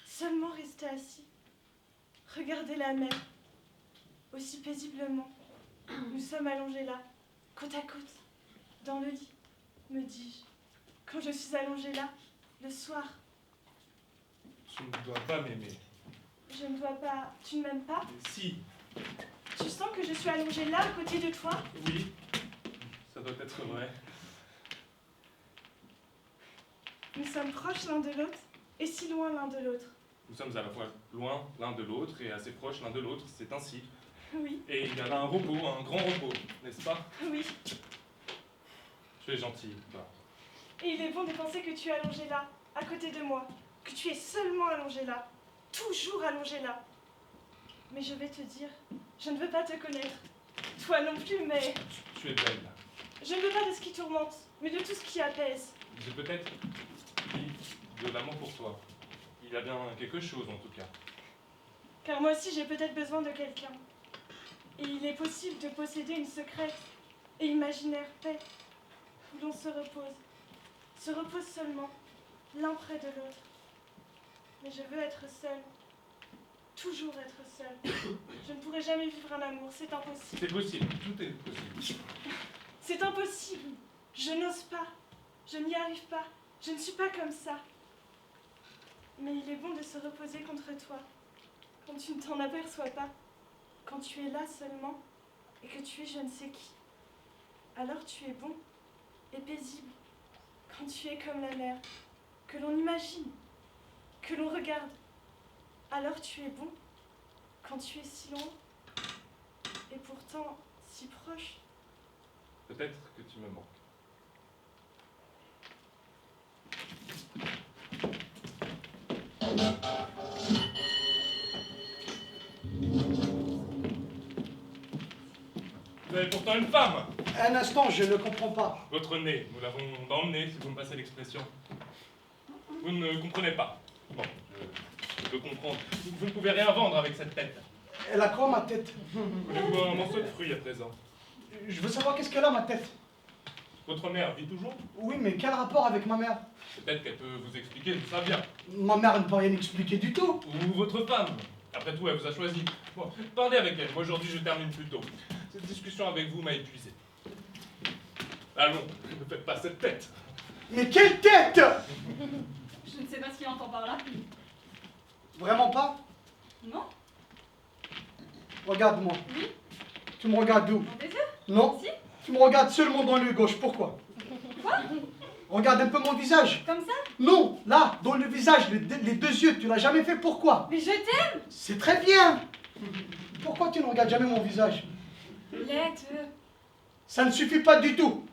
I: Seulement rester assis, regarder la mer, aussi paisiblement. Nous sommes allongés là, côte à côte, dans le lit, me dis-je. Quand je suis allongée là, le soir.
F: Tu ne dois pas m'aimer.
I: Je ne dois pas... Tu ne m'aimes pas?
F: Si.
I: Tu sens que je suis allongée là, à côté de toi?
F: Oui. Ça doit être vrai.
I: Nous sommes proches l'un de l'autre, et si loin l'un de l'autre.
F: Nous sommes à la fois loin l'un de l'autre et assez proches l'un de l'autre, c'est ainsi.
I: Oui.
F: Et il y a là un repos, un grand repos, n'est-ce pas?
I: Oui.
F: Tu es gentil, toi.
I: Et il est bon de penser que tu es allongé là, à côté de moi, que tu es seulement allongé là, toujours allongé là. Mais je vais te dire, je ne veux pas te connaître. Toi non plus, mais...
F: Tu es belle.
I: Je ne veux pas de ce qui tourmente, mais de tout ce qui apaise.
F: J'ai peut-être de l'amour pour toi. Il y a bien quelque chose en tout cas.
I: Car moi aussi j'ai peut-être besoin de quelqu'un. Et il est possible de posséder une secrète et imaginaire paix, où l'on se repose seulement, l'un près de l'autre. Mais je veux être seule, toujours être seule. Je ne pourrai jamais vivre un amour, c'est impossible.
F: C'est possible, tout est possible.
I: C'est impossible, je n'ose pas, je n'y arrive pas, je ne suis pas comme ça. Mais il est bon de se reposer contre toi, quand tu ne t'en aperçois pas, quand tu es là seulement, et que tu es je ne sais qui. Alors tu es bon et paisible, quand tu es comme la mer, que l'on imagine, que l'on regarde. Alors tu es bon, quand tu es si loin, et pourtant si proche.
F: Peut-être que tu me manques. Vous avez pourtant une femme.
J: Un instant, je ne comprends pas.
F: Votre nez, nous l'avons dans le nez, si vous me passez l'expression. Vous ne comprenez pas. Bon, je peux comprendre. Vous ne pouvez rien vendre avec cette tête.
J: Elle a quoi, ma tête?
F: Voulez-vous un morceau de fruit à présent?
J: Je veux savoir qu'est-ce qu'elle a, ma tête.
F: Votre mère vit toujours?
J: Oui, mais quel rapport avec ma mère?
F: Peut-être qu'elle peut vous expliquer tout ça bien.
J: Ma mère ne peut rien expliquer du tout.
F: Ou votre femme. Après tout, elle vous a choisi. Bon, parlez avec elle. Moi, aujourd'hui, je termine plus tôt. Cette discussion avec vous m'a épuisé. Allons, ne faites pas cette tête.
J: Mais quelle tête?
C: Je ne sais pas ce qu'il entend par là.
J: Vraiment pas?
C: Non?
J: Regarde-moi.
C: Oui?
J: Tu me regardes d'où?
C: Dans tes yeux?
J: Non.
C: Si?
J: Tu me regardes seulement dans l'œil gauche. Pourquoi?
C: Quoi?
J: Regarde un peu mon visage.
C: Comme ça?
J: Non, là, dans le visage, les deux yeux, tu l'as jamais fait. Pourquoi?
C: Mais je t'aime!
J: C'est très bien. Pourquoi tu ne regardes jamais mon visage?
C: Laiteux.
J: Ça ne suffit pas du tout.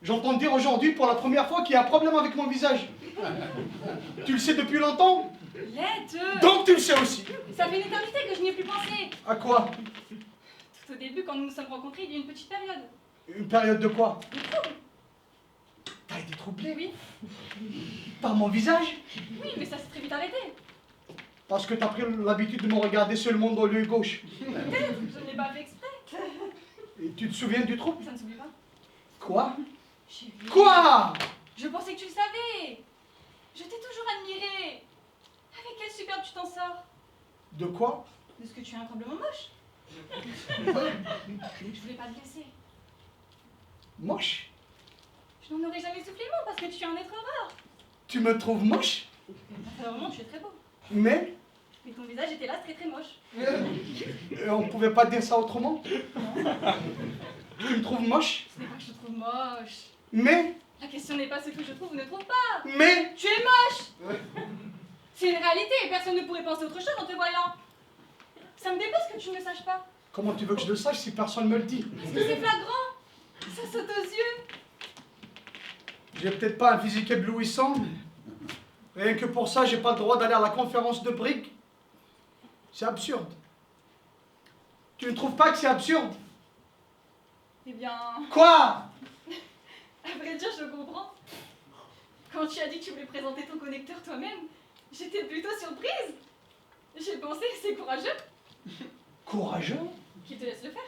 J: J'entends dire aujourd'hui pour la première fois qu'il y a un problème avec mon visage. Tu le sais depuis longtemps?
C: Laiteux.
J: Donc tu le sais aussi.
C: Ça fait une éternité que je n'y ai plus pensé.
J: À quoi?
C: Tout au début, quand nous nous sommes rencontrés, il y a eu une petite période.
J: Une période de quoi?
C: De trouble.
J: T'as été troublé?
C: Oui.
J: Par mon visage?
C: Oui, mais ça s'est très vite arrêté.
J: Parce que t'as pris l'habitude de me regarder seulement dans l'œil gauche.
C: Peut-être, je ne l'ai pas fait exprès.
J: Et tu te souviens du trouble?
C: Ça ne s'oublie pas.
J: Quoi?
C: Chérie.
J: Quoi?
C: Je pensais que tu le savais. Je t'ai toujours admiré. Avec quelle superbe tu t'en sors.
J: De quoi?
I: de ce que tu es incroyablement moche. Je voulais pas te blesser.
J: Moche?
I: Je n'en aurais jamais soufflé mot parce que tu es un être rare.
J: Tu me trouves moche?
I: Enfin, vraiment, tu es très beau.
J: Mais
I: ton visage était là, très très moche.
J: on pouvait pas dire ça autrement? Tu me trouves moche?
I: Ce n'est pas que je te trouve moche.
J: Mais
I: La question n'est pas ce que je trouve ou ne trouve pas.
J: Mais
I: tu es moche. C'est une réalité et personne ne pourrait penser autre chose en te voyant. Ça me dépasse que tu ne le saches pas.
J: Comment tu veux que je le sache si personne me le dit?
I: Parce que c'est flagrant. Ça saute aux yeux.
J: J'ai peut-être pas un physique éblouissant, mais rien que pour ça, j'ai pas le droit d'aller à la conférence de Briggs. C'est absurde. Tu ne trouves pas que c'est absurde?
I: Eh bien...
J: Quoi?
I: À vrai dire, je comprends. Quand tu as dit que tu voulais présenter ton connecteur toi-même, j'étais plutôt surprise. J'ai pensé, c'est courageux.
J: Courageux?
I: Qui te laisse le faire.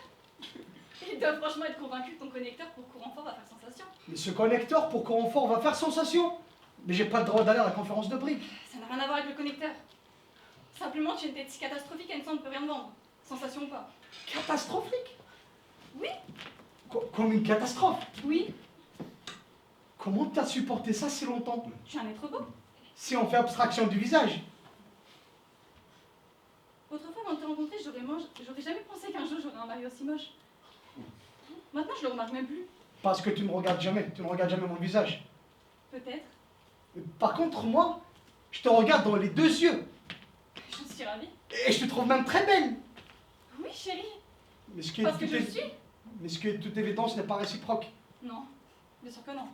I: Il doit franchement être convaincu que ton connecteur pour courant fort va faire sensation.
J: Mais ce connecteur pour courant fort va faire sensation. Mais j'ai pas le droit d'aller à la conférence de Briggs.
I: Ça n'a rien à voir avec le connecteur. Simplement, tu as une tête si catastrophique, elle ne peut rien vendre. Sensation ou pas.
J: Catastrophique?
I: Oui.
J: Comme une catastrophe?
I: Oui.
J: Comment t'as supporté ça si longtemps?
I: Tu es un être beau.
J: Si on fait abstraction du visage.
I: Autrefois, avant de te rencontrer, j'aurais jamais pensé qu'un jour j'aurais un mari aussi moche. Maintenant, je le remarque même plus.
J: Parce que tu ne regardes jamais, mon visage.
I: Peut-être.
J: Par contre, moi, je te regarde dans les deux yeux.
I: Je suis ravie.
J: Et je te trouve même très belle.
I: Oui, chérie.
J: Mais ce qui
I: Parce que je suis.
J: Mais ce qui est de toute évidence n'est pas réciproque.
I: Non, bien sûr que non.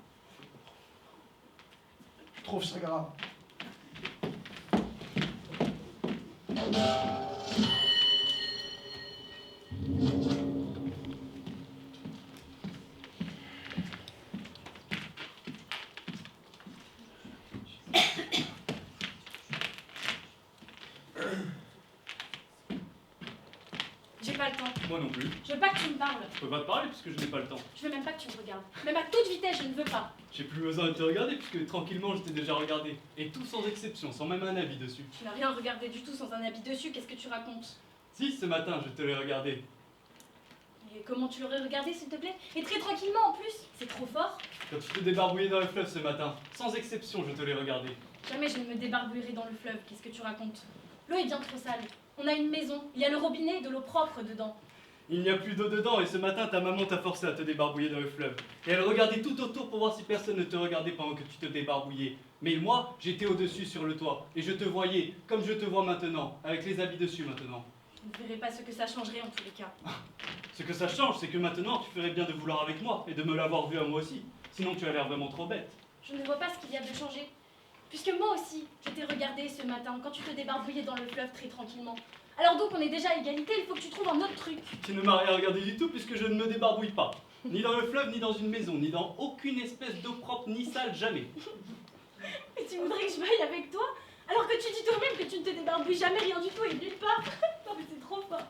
J: Je trouve ça grave.
I: J'ai pas le temps.
D: Moi non plus.
I: Je veux pas que tu me parles.
D: Je peux pas te parler puisque je n'ai pas le temps.
I: Je veux même pas que tu me regardes. Même à toute vitesse, je ne veux pas.
D: J'ai plus besoin de te regarder puisque tranquillement je t'ai déjà regardé. Et tout sans exception, sans même un avis dessus.
I: Tu n'as rien regardé du tout sans un habit dessus. Qu'est-ce que tu racontes?
D: Si, ce matin je te l'ai regardé.
I: Et comment tu l'aurais regardé, s'il te plaît? Et très tranquillement en plus. C'est trop fort.
D: Quand tu te débarbouillais dans le fleuve ce matin, sans exception je te l'ai regardé.
I: Jamais je ne me débarbouillerai dans le fleuve. Qu'est-ce que tu racontes? L'eau est bien trop sale. On a une maison. Il y a le robinet et de l'eau propre dedans.
D: Il n'y a plus d'eau dedans et ce matin ta maman t'a forcé à te débarbouiller dans le fleuve. Et elle regardait tout autour pour voir si personne ne te regardait pendant que tu te débarbouillais. Mais moi, j'étais au-dessus sur le toit et je te voyais comme je te vois maintenant, avec les habits dessus maintenant.
I: Je ne verrai pas ce que ça changerait en tous les cas.
D: Ce que ça change, c'est que maintenant tu ferais bien de vouloir avec moi et de me l'avoir vu à moi aussi. Sinon tu as l'air vraiment trop bête.
I: Je ne vois pas ce qu'il y a de changé. Puisque moi aussi, je t'ai regardé ce matin quand tu te débarbouillais dans le fleuve très tranquillement. Alors donc on est déjà à égalité, il faut que tu trouves un autre truc.
D: Tu ne m'as rien regardé du tout puisque je ne me débarbouille pas. Ni dans le fleuve, ni dans une maison, ni dans aucune espèce d'eau propre, ni sale, jamais.
I: Et tu voudrais que je vaille avec toi? Alors que tu dis toi-même que tu ne te débarbouilles jamais, rien du tout et nulle part. Non mais c'est trop fort.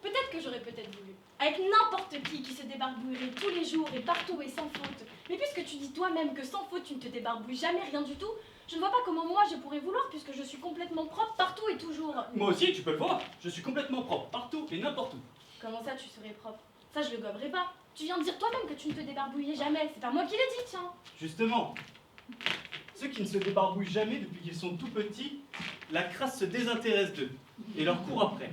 I: Peut-être que j'aurais peut-être voulu. Avec n'importe qui se débarbouillerait tous les jours et partout et sans faute. Mais puisque tu dis toi-même que sans faute tu ne te débarbouilles jamais, rien du tout, je ne vois pas comment moi je pourrais vouloir puisque je suis complètement propre partout et toujours.
D: Moi aussi, tu peux le voir. Je suis complètement propre, partout et n'importe où.
I: Comment ça tu serais propre? Ça je le goberai pas. Tu viens de dire toi-même que tu ne te débarbouillais jamais. C'est pas moi qui l'ai dit, tiens.
D: Justement, ceux qui ne se débarbouillent jamais depuis qu'ils sont tout petits, la crasse se désintéresse d'eux et leur court après.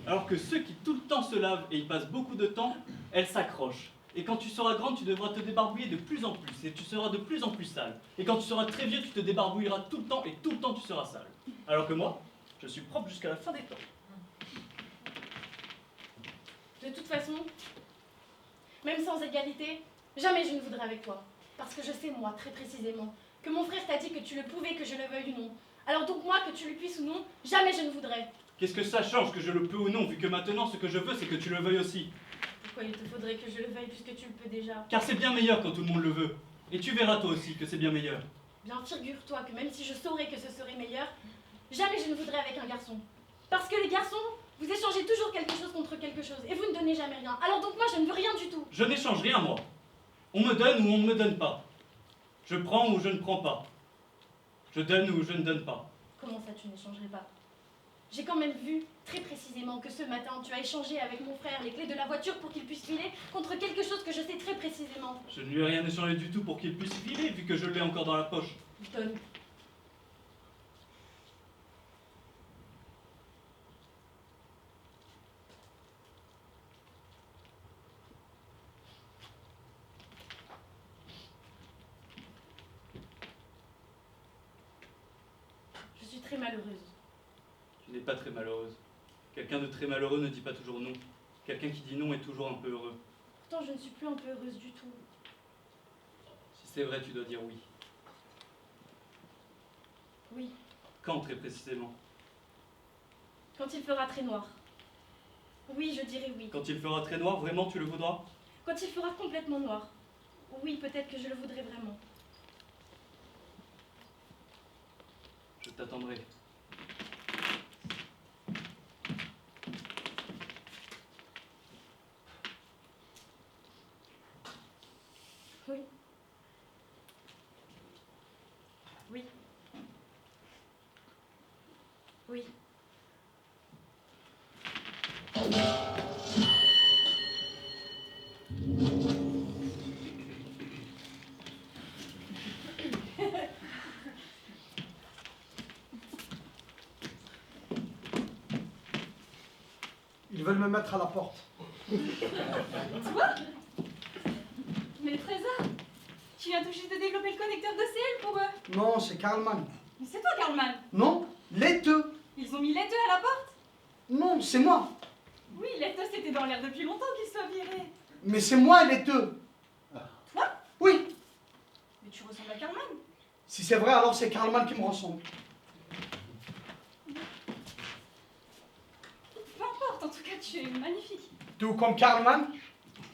D: Alors que ceux qui tout le temps se lavent et y passent beaucoup de temps, elles s'accrochent. Et quand tu seras grande, tu devras te débarbouiller de plus en plus et tu seras de plus en plus sale. Et quand tu seras très vieux, tu te débarbouilleras tout le temps et tout le temps tu seras sale. Alors que moi, je suis propre jusqu'à la fin des temps.
I: De toute façon, même sans égalité, jamais je ne voudrais avec toi. Parce que je sais, moi, très précisément, que mon frère t'a dit que tu le pouvais, que je le veuille ou non. Alors donc moi, que tu le puisses ou non, jamais je ne voudrais.
D: Qu'est-ce que ça change que je le peux ou non, vu que maintenant ce que je veux, c'est que tu le veuilles aussi.
I: Pourquoi il te faudrait que je le veuille puisque tu le peux déjà?
D: Car c'est bien meilleur quand tout le monde le veut. Et tu verras toi aussi que c'est bien meilleur.
I: Bien, figure-toi que même si je saurais que ce serait meilleur, jamais je ne voudrais avec un garçon. Parce que les garçons, vous échangez toujours quelque chose contre quelque chose, et vous ne donnez jamais rien. Alors donc moi, je ne veux rien du tout.
D: Je n'échange rien, moi. On me donne ou on ne me donne pas. Je prends ou je ne prends pas. Je donne ou je ne donne pas.
I: Comment ça, tu n'échangerais pas?
C: J'ai quand même vu très précisément que ce matin, tu as échangé avec mon frère les clés de la voiture pour qu'il puisse filer contre quelque chose que je sais très précisément.
D: Je ne lui ai rien échangé du tout pour qu'il puisse filer, vu que je l'ai encore dans la poche.
C: Donne. Je suis très malheureuse.
D: Tu n'es pas très malheureuse. Quelqu'un de très malheureux ne dit pas toujours non. Quelqu'un qui dit non est toujours un peu heureux.
C: Pourtant, je ne suis plus un peu heureuse du tout.
D: Si c'est vrai, tu dois dire oui.
C: Oui,
D: Quand, très précisément?
C: quand il fera très noir. Oui, je dirais oui.
D: Quand il fera très noir, vraiment, tu le voudras?
C: Quand il fera complètement noir. Oui, peut-être que je le voudrais vraiment.
D: Je t'attendrai.
C: Oui. Oui. Oui.
J: Ils veulent me mettre à la porte.
I: Toi? Mais Trésor, tu viens tout juste de développer le connecteur de CL pour eux.
J: Non, c'est Karlman.
I: Mais c'est toi, Karlman.
J: Non, les deux.
I: Ils ont mis les deux à la porte.
J: Non, c'est moi.
I: Oui, les deux, c'était dans l'air depuis longtemps qu'ils soient virés.
J: Mais c'est moi les deux.
I: Toi?
J: Oui.
I: Mais tu ressembles à Karlman.
J: Si c'est vrai, alors c'est Karlman qui me ressemble.
I: Peu importe, en tout cas, tu es magnifique.
J: Tout comme Karlman.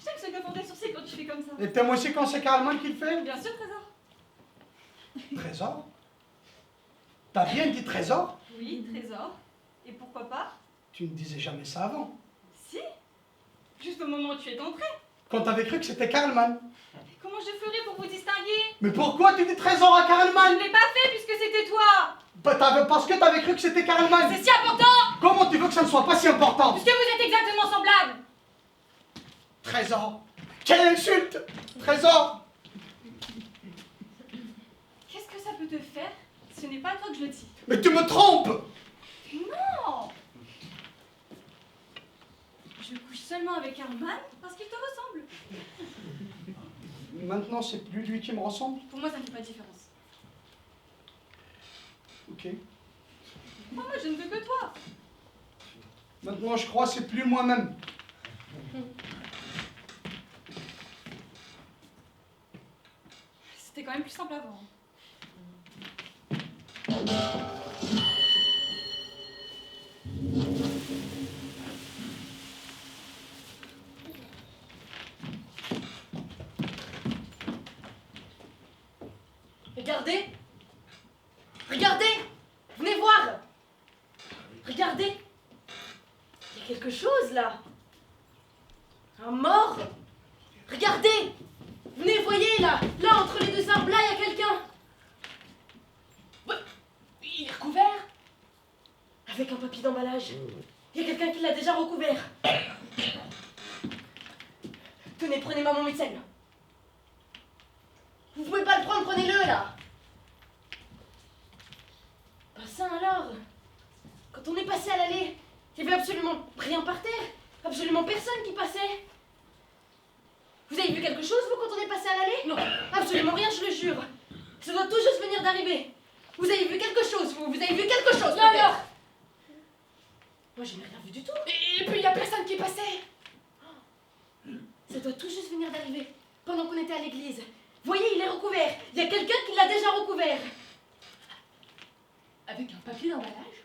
I: J'aime se coiffer les sourcils quand tu fais comme ça.
J: Et t'aimes aussi quand c'est Karlman qui le fait?
I: Bien sûr, Trésor.
J: Trésor? T'as bien dit trésor?
I: Oui, Trésor. Et pourquoi pas?
J: Tu ne disais jamais ça avant.
I: Si. Juste au moment où tu es entré.
J: Quand t'avais cru que c'était Karlman.
I: Comment je ferais pour vous distinguer?
J: Mais pourquoi tu dis trésor à
I: Je
J: Karlman?
I: ne l'ai pas fait puisque c'était toi.
J: Parce que t'avais cru que c'était Karlman.
I: C'est si important.
J: Comment tu veux que ça ne soit pas si important?
I: Puisque vous êtes exactement semblables.
J: Trésor. Quelle insulte! Trésor!
I: Qu'est-ce que ça peut te faire? Ce n'est pas à toi que je le dis.
J: Mais tu me trompes!
I: Non. Je couche seulement avec Karlman parce qu'il te ressemble.
J: Maintenant, c'est plus lui qui me ressemble?
I: Pour moi, ça ne fait pas de différence.
J: Ok.
I: Moi, je ne veux que toi.
J: Maintenant, je crois que c'est plus moi-même.
I: C'était quand même plus simple avant.
C: Regardez! Regardez! Venez voir! Regardez! Il y a quelque chose là! Un mort! Regardez! Venez, voyez là! Là, entre les deux arbres, là, il y a quelqu'un! Ouais. Il est recouvert! Avec un papier d'emballage. Il y a quelqu'un qui l'a déjà recouvert. Tenez, prenez-moi mon médecin. Vous pouvez pas le prendre, prenez-le là! Bah ça alors! Quand on est passé à l'allée, il n'y avait absolument rien par terre, absolument personne qui passait. Vous avez vu quelque chose, vous, quand on est passé à l'allée? Non, absolument rien, je le jure. Ça doit tout juste venir d'arriver. Vous avez vu quelque chose, vous avez vu quelque chose,
I: Non,
C: peut-être?
I: non.
C: Moi, j'ai rien vu du tout. Et puis, il n'y a personne qui passait. Ça doit tout juste venir d'arriver, pendant qu'on était à l'église. Voyez, il est recouvert. Il y a quelqu'un qui l'a déjà recouvert. Avec un papier d'emballage?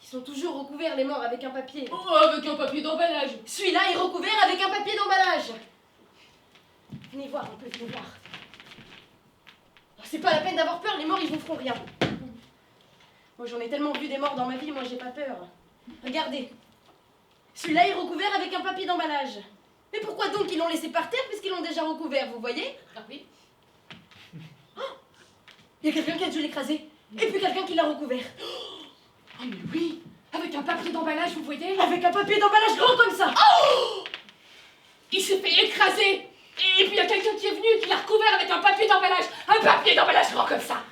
C: Ils sont toujours recouverts, les morts, avec un papier. Oh, avec un papier d'emballage! Celui-là est recouvert avec un papier d'emballage! Venez voir un peu, venez voir. Oh, c'est pas la peine d'avoir peur, les morts, ils vous feront rien. Moi, j'en ai tellement vu des morts dans ma vie, moi, j'ai pas peur. Regardez. Celui-là est recouvert avec un papier d'emballage. Mais pourquoi donc ils l'ont laissé par terre puisqu'ils l'ont déjà recouvert, vous voyez? Ah oui. Oh, il y a quelqu'un qui a dû l'écraser. Et puis quelqu'un qui l'a recouvert. Oh mais oui, Avec un papier d'emballage, vous voyez?
H: Avec un papier d'emballage grand comme ça.
C: Oh! Il s'est fait écraser. Et puis il y a quelqu'un qui est venu et qui l'a recouvert avec un papier d'emballage. Un papier d'emballage grand comme ça.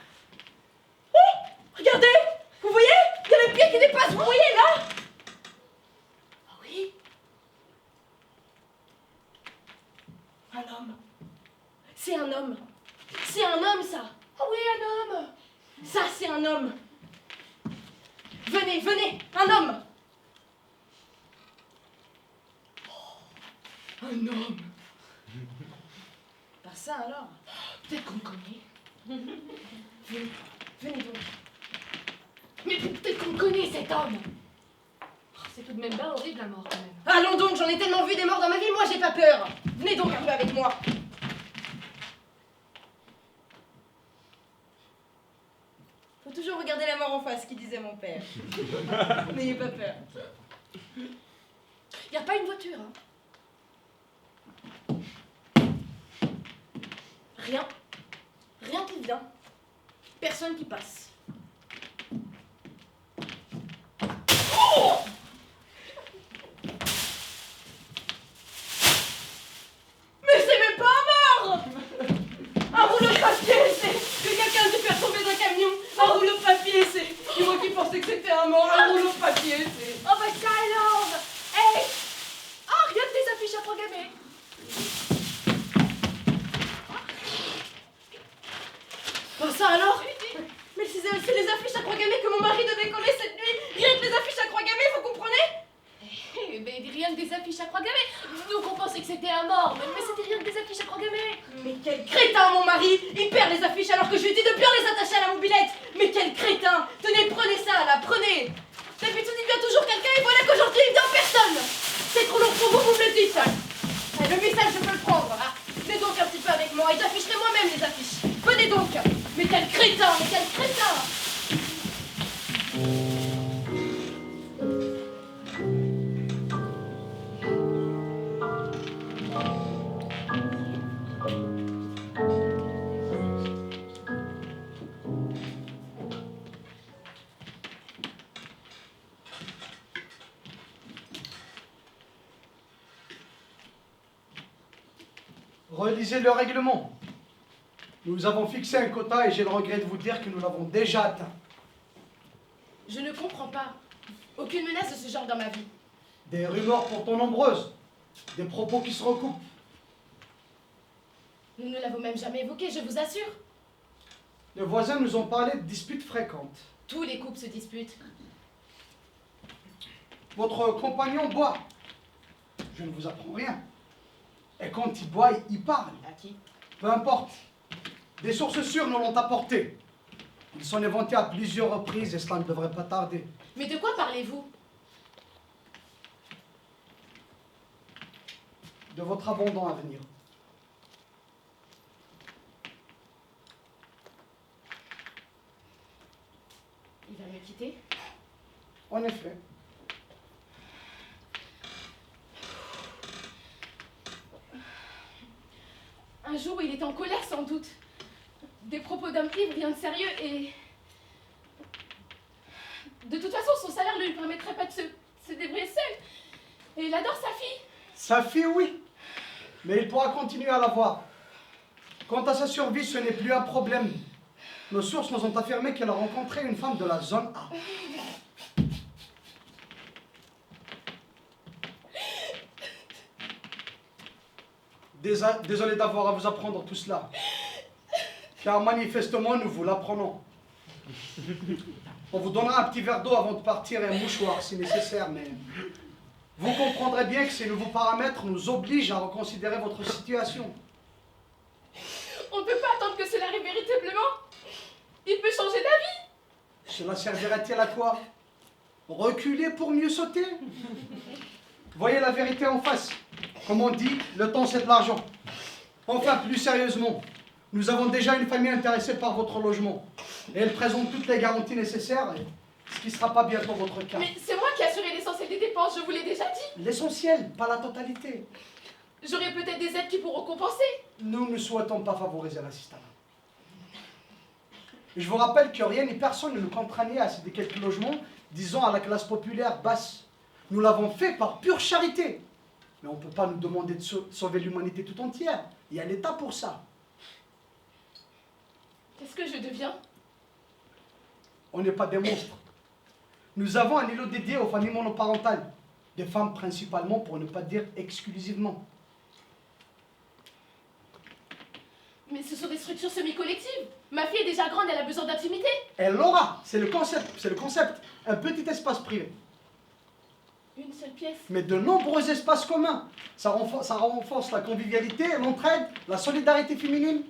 H: Oh! Regardez! Vous voyez? Il y a le pied qui dépasse, vous voyez là?
C: Ah oui?
H: Un homme.
C: C'est un homme. C'est un homme, ça. Ah oui, un homme. Ça, c'est un homme. Venez, venez, un homme. Oh, un homme.
H: Pas ça alors.
C: Peut-être qu'on me connaît. Venez, venez donc. Mais peut-être qu'on me connaît, cet homme. Oh, c'est tout de même pas horrible, la mort, quand même. Allons donc, j'en ai tellement vu des morts dans ma vie, moi j'ai pas peur. Venez donc un peu avec moi.
H: Faut toujours regarder la mort en face, qui disait mon père. N'ayez pas peur.
C: Y a pas une voiture, hein? Rien. Rien qui vient. Personne qui passe. Oh! Mais c'est même pas un mort! Un rouleau de papier, c'est que quelqu'un a dû faire tomber d'un camion. Un rouleau de papier, c'est moi qui pensais que c'était un mort. Un rouleau de papier, c'est... Oh bah ça alors! Hé! Ah, regarde des affiches à programmer. Oh ça alors? Mais c'est les affiches à croix gammées que mon mari devait coller cette nuit. Rien que les affiches à croix gammées, vous comprenez? Mais rien que des affiches à croix gammées. Nous qu'on pensait que c'était un mort, mais c'était rien que des affiches à croix gammées. Mais quel crétin, mon mari! Il perd les affiches alors que je lui dis de bien les attacher à la mobilette. Mais quel crétin! Tenez, prenez ça là, prenez. D'habitude il vient toujours quelqu'un et voilà qu'aujourd'hui il vient personne. C'est trop long pour vous, vous me le dites. Le message je peux le prendre. Ah, venez donc un petit peu avec moi et j'afficherai moi-même les affiches. Venez donc. Mais quel crétin, mais quel crétin!
J: Relisez le règlement. Nous avons fixé un quota et j'ai le regret de vous dire que nous l'avons déjà atteint.
C: Je ne comprends pas. Aucune menace de ce genre dans ma vie.
J: Des rumeurs pourtant nombreuses, des propos qui se recoupent.
C: Nous ne l'avons même jamais évoqué, je vous assure.
J: Les voisins nous ont parlé de disputes fréquentes.
C: Tous les couples se disputent.
J: Votre compagnon boit. Je ne vous apprends rien. Et quand il boit, il parle.
C: À qui?
J: Peu importe. Des sources sûres nous l'ont apporté. Ils s'en est vanté à plusieurs reprises et cela ne devrait pas tarder.
C: Mais de quoi parlez-vous?
J: De votre abondant avenir.
C: Il va me quitter?
J: En effet.
C: Un jour, il était en colère sans doute. Des propos d'homme ivre, rien de sérieux et... De toute façon, son salaire ne lui permettrait pas de se débrouiller seul. Et il adore sa fille.
J: Sa fille, oui. Mais il pourra continuer à la voir. Quant à sa survie, ce n'est plus un problème. Nos sources nous ont affirmé qu'elle a rencontré une femme de la zone A. Désolé d'avoir à vous apprendre tout cela. Car manifestement, nous vous l'apprenons. On vous donnera un petit verre d'eau avant de partir et un mouchoir si nécessaire, mais vous comprendrez bien que ces nouveaux paramètres nous obligent à reconsidérer votre situation.
C: On ne peut pas attendre que cela arrive véritablement. Il peut changer d'avis.
J: Cela servirait-il à quoi? Reculer pour mieux sauter? Voyez la vérité en face. Comme on dit, le temps c'est de l'argent. Enfin, plus sérieusement, nous avons déjà une famille intéressée par votre logement. Et elle présente toutes les garanties nécessaires, ce qui ne sera pas bientôt votre cas.
C: Mais c'est moi qui ai assuré l'essentiel des dépenses, je vous l'ai déjà dit.
J: L'essentiel, pas la totalité.
C: J'aurai peut-être des aides qui pourront compenser.
J: Nous ne souhaitons pas favoriser l'assistanat. Je vous rappelle que rien ni personne ne nous contraignait à céder quelques logements disons à la classe populaire basse. Nous l'avons fait par pure charité. Mais on ne peut pas nous demander de sauver l'humanité tout entière. Il y a l'État pour ça.
C: Qu'est-ce que je deviens?
J: On n'est pas des monstres. Nous avons un îlot dédié aux familles monoparentales. Des femmes principalement, pour ne pas dire exclusivement.
C: Mais ce sont des structures semi-collectives. Ma fille est déjà grande, elle a besoin d'intimité.
J: Elle l'aura, c'est le concept. Un petit espace privé.
C: Une seule pièce.
J: Mais de nombreux espaces communs. Ça renforce la convivialité, l'entraide, la solidarité féminine.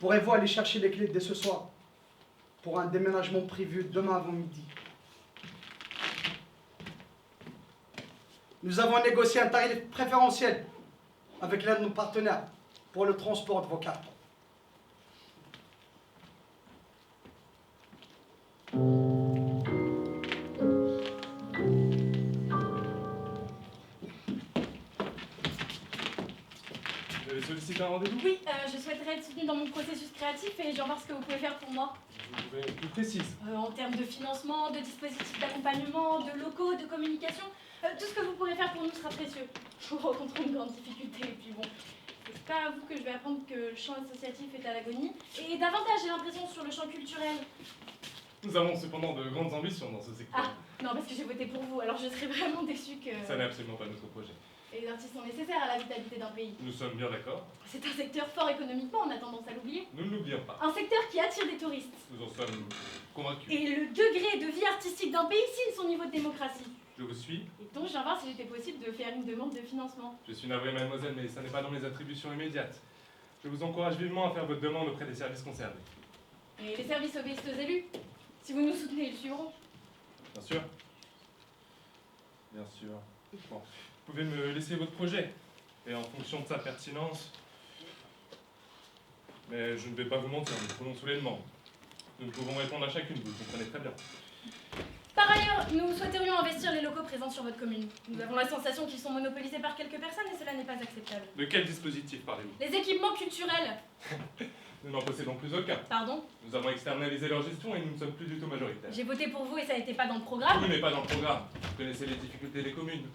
J: Pourrez-vous aller chercher les clés dès ce soir pour un déménagement prévu demain avant midi? Nous avons négocié un tarif préférentiel avec l'un de nos partenaires pour le transport de vos cartons.
F: Vous avez sollicité un rendez-vous?
M: Oui, je souhaiterais être soutenue dans mon processus créatif et je viens voir ce que vous pouvez faire pour moi.
F: Vous pouvez être plus précise.
M: En termes de financement, de dispositifs d'accompagnement, de locaux, de communication, tout ce que vous pourrez faire pour nous sera précieux. Nous rencontrons de grandes difficultés et puis bon, c'est pas à vous que je vais apprendre que le champ associatif est à l'agonie. Et davantage, j'ai l'impression, sur le champ culturel.
F: Nous avons cependant de grandes ambitions dans ce secteur.
M: Ah, non, parce que j'ai voté pour vous, alors je serais vraiment déçue que...
F: Ça n'est absolument pas notre projet.
M: Et les artistes sont nécessaires à la vitalité d'un pays.
F: Nous sommes bien d'accord.
M: C'est un secteur fort économiquement, on a tendance à l'oublier.
F: Nous ne l'oublions pas.
M: Un secteur qui attire des touristes.
F: Nous en sommes convaincus.
M: Et le degré de vie artistique d'un pays signe son niveau de démocratie.
F: Je vous suis.
M: Et donc, je viens voir s'il était possible de faire une demande de financement.
F: Je suis navré, mademoiselle, mais ça n'est pas dans mes attributions immédiates. Je vous encourage vivement à faire votre demande auprès des services concernés.
M: Et les services obéissent aux élus. Si vous nous soutenez, ils suivront.
F: Bien sûr. Bien sûr. Bon. Vous pouvez me laisser votre projet. Et en fonction de sa pertinence... Mais je ne vais pas vous mentir, nous prenons soulèvement. Nous pouvons répondre à chacune, vous le comprenez très bien.
M: Par ailleurs, nous souhaiterions investir les locaux présents sur votre commune. Nous avons la sensation qu'ils sont monopolisés par quelques personnes et cela n'est pas acceptable.
F: De quel dispositif parlez-vous?
M: Les équipements culturels.
F: Nous n'en possédons plus aucun.
M: Pardon?
F: Nous avons externalisé leur gestion et nous ne sommes plus du tout majoritaires.
M: J'ai voté pour vous et ça n'était pas dans le programme.
F: Oui, mais pas dans le programme. Vous connaissez les difficultés des communes.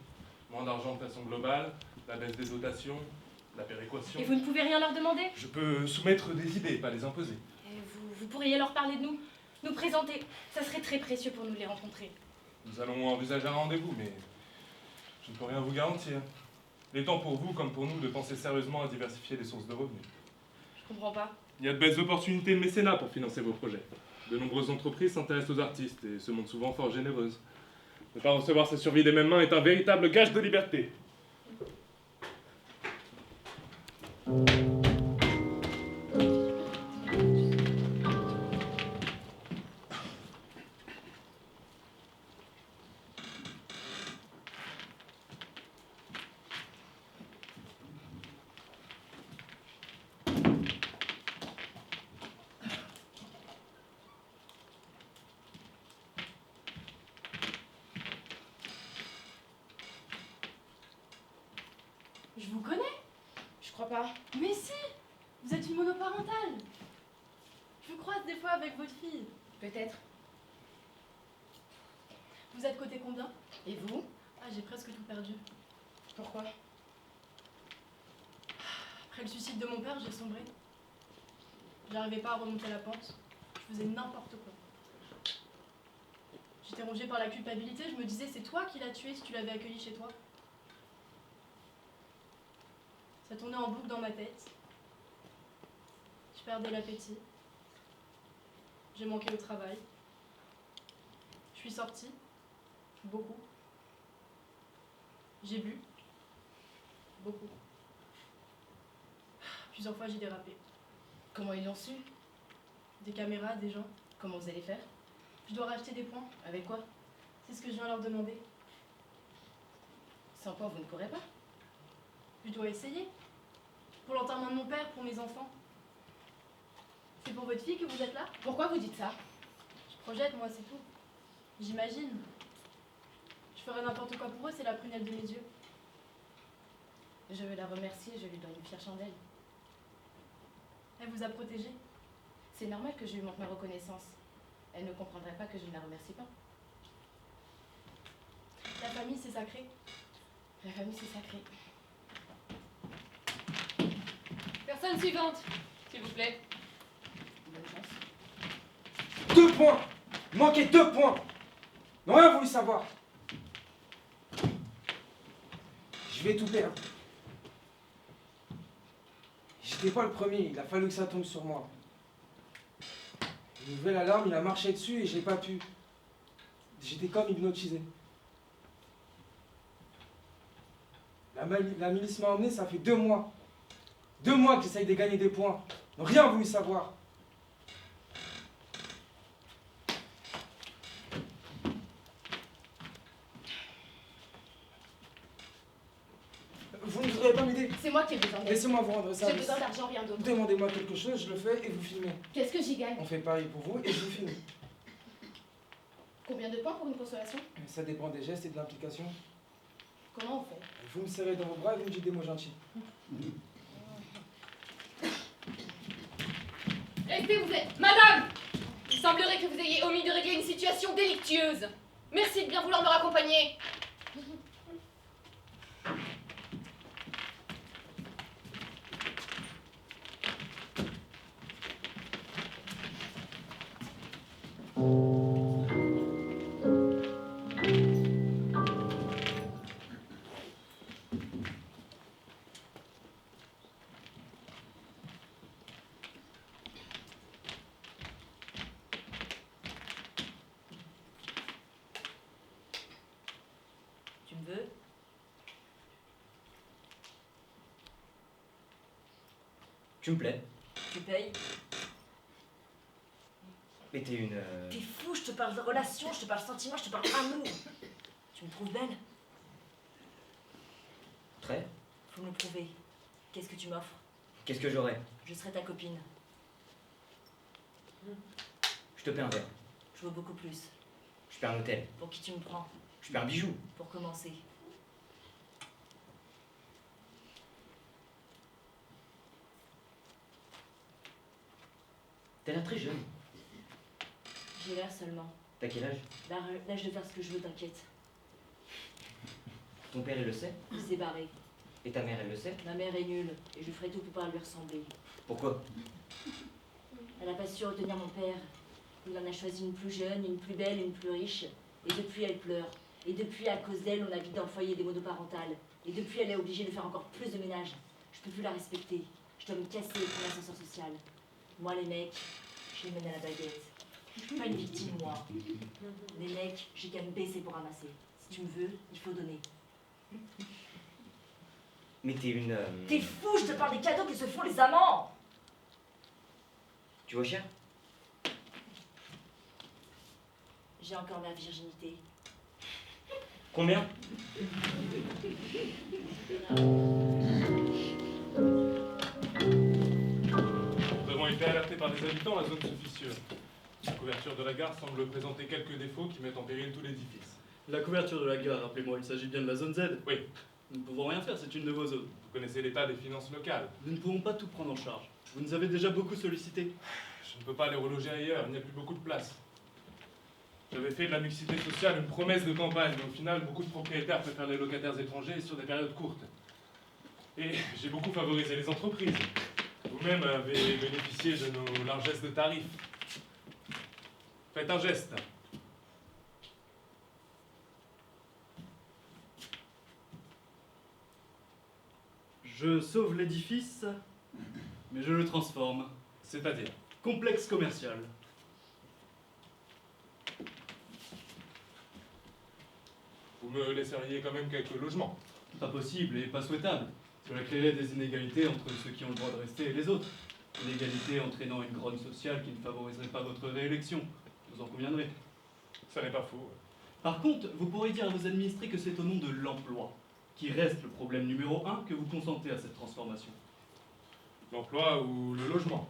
F: Moins d'argent de façon globale, la baisse des dotations, la péréquation.
M: Et vous ne pouvez rien leur demander?
F: Je peux soumettre des idées, pas les imposer.
M: Et vous pourriez leur parler de nous, nous présenter. Ça serait très précieux pour nous de les rencontrer.
F: Nous allons envisager un rendez-vous, mais je ne peux rien vous garantir. Il est temps pour vous, comme pour nous, de penser sérieusement à diversifier les sources de revenus.
M: Je comprends pas.
F: Il y a de belles opportunités de mécénat pour financer vos projets. De nombreuses entreprises s'intéressent aux artistes et se montrent souvent fort généreuses. Ne pas recevoir sa survie des mêmes mains est un véritable gage de liberté.
C: Je vous connais? Je crois pas. Mais si! Vous êtes une monoparentale. Je vous croise des fois avec votre fille. Peut-être. Vous êtes côté combien? Et vous? Ah, j'ai presque tout perdu. Pourquoi? Après le suicide de mon père, j'ai sombré. J'arrivais pas à remonter la pente. Je faisais n'importe quoi. J'étais rongée par la culpabilité, je me disais c'est toi qui l'as tué si tu l'avais accueilli chez toi. Ça tournait en boucle dans ma tête. Je perdais l'appétit. J'ai manqué au travail. Je suis sortie. Beaucoup. J'ai bu. Beaucoup. Plusieurs fois j'ai dérapé.
O: Comment ils l'ont su?
C: Des caméras, des gens.
O: Comment vous allez faire?
C: Je dois racheter des points.
O: Avec quoi?
C: C'est ce que je viens leur demander.
O: Sans quoi vous ne pourrez pas?
C: Je dois essayer. Pour l'enterrement de mon père, pour mes enfants. C'est pour votre fille que vous êtes là?
O: Pourquoi vous dites ça?
C: Je projette, moi, c'est tout. J'imagine. Je ferais n'importe quoi pour eux, c'est la prunelle de mes yeux.
O: Je veux la remercier, je lui donne une fière chandelle.
C: Elle vous a protégé?
O: C'est normal que je lui montre ma reconnaissance. Elle ne comprendrait pas que je ne la remercie pas.
C: La famille, c'est sacré.
O: La famille, c'est sacré.
C: Personne suivante, s'il vous plaît.
O: Bonne chance.
N: 2 points! Il manquait 2 points! Ils n'ont rien voulu savoir. Je vais tout perdre. J'étais pas le premier, il a fallu que ça tombe sur moi. Une nouvelle alarme, il a marché dessus et j'ai pas pu. J'étais comme hypnotisé. La milice m'a emmené, ça fait 2 mois. 2 mois que j'essaye de gagner des points. Ils n'ont rien voulu savoir. Vous ne voudriez pas m'aider?
C: C'est moi qui ai besoin d'aide.
N: Laissez-moi vous rendre
C: J'ai
N: service.
C: besoin d'argent, rien d'autre.
N: Demandez-moi quelque chose, je le fais et vous filmez.
C: Qu'est-ce que j'y gagne?
N: On fait pareil pour vous et je vous filme.
C: Combien de points pour une consolation?
N: Ça dépend des gestes et de l'implication.
C: Comment on fait?
N: Vous me serrez dans vos bras et vous me dites des mots gentils.
C: Restez où vous êtes. Madame! Il semblerait que vous ayez omis de régler une situation délictueuse. Merci de bien vouloir me raccompagner.
M: Tu me veux?
E: Tu me plais.
M: Tu payes?
E: Mais t'es une...
M: T'es fou, je te parle de relation, je te parle sentiment, je te parle amour. Tu me trouves belle?
E: Très.
M: Faut me le prouver. Qu'est-ce que tu m'offres?
E: Qu'est-ce que j'aurais?
M: Je serai ta copine.
E: Je te paie un verre.
M: Je veux beaucoup plus.
E: Je paie un hôtel.
M: Pour qui tu me prends?
E: Je paie un bijou.
M: Pour commencer.
E: T'as l'air très jeune.
M: J'ai l'air seulement.
E: T'as quel âge?
M: L'âge de faire ce que je veux, t'inquiète.
E: Ton père, il le sait?
M: Il s'est barré.
E: Et ta mère, elle le sait?
M: Ma mère est nulle, et je ferai tout pour pas lui ressembler.
E: Pourquoi?
M: Elle n'a pas su retenir mon père. Il en a choisi une plus jeune, une plus belle, une plus riche. Et depuis, elle pleure. Et depuis, à cause d'elle, on a vidé dans le foyer des monoparentales. Et depuis, elle est obligée de faire encore plus de ménage. Je peux plus la respecter. Je dois me casser pour l'ascenseur social. Moi, les mecs, je les mène à la baguette. Je suis pas une victime, moi. Les mecs, j'ai qu'à me baisser pour ramasser. Si tu me veux, il faut donner.
E: Mais t'es une...
M: T'es fou, je te parle des cadeaux que se font les amants.
E: Tu vois cher?
M: J'ai encore ma virginité.
E: Combien?
F: Nous avons été alertés par des habitants, la zone se fissure. La couverture de la gare semble présenter quelques défauts qui mettent en péril tout l'édifice.
D: La couverture de la gare, rappelez-moi, il s'agit bien de la zone Z.
F: Oui.
D: Nous ne pouvons rien faire, c'est une de vos zones.
F: Vous connaissez l'état des finances locales.
D: Nous ne pouvons pas tout prendre en charge. Vous nous avez déjà beaucoup sollicité.
F: Je ne peux pas les reloger ailleurs, il n'y a plus beaucoup de place. J'avais fait de la mixité sociale une promesse de campagne, mais au final, beaucoup de propriétaires préfèrent les locataires étrangers sur des périodes courtes. Et j'ai beaucoup favorisé les entreprises. Vous-même avez bénéficié de nos largesses de tarifs. Faites un geste.
D: Je sauve l'édifice, mais je le transforme.
F: C'est-à-dire?
D: Complexe commercial.
F: Vous me laisseriez quand même quelques logements.
D: Pas possible et pas souhaitable. Cela créerait des inégalités entre ceux qui ont le droit de rester et les autres. Inégalités entraînant une grogne sociale qui ne favoriserait pas votre réélection. Vous en conviendrez.
F: Ça n'est pas faux.
D: Par contre, vous pourrez dire à vos administrés que c'est au nom de l'emploi, qui reste le problème numéro 1, que vous consentez à cette transformation.
F: L'emploi ou le logement?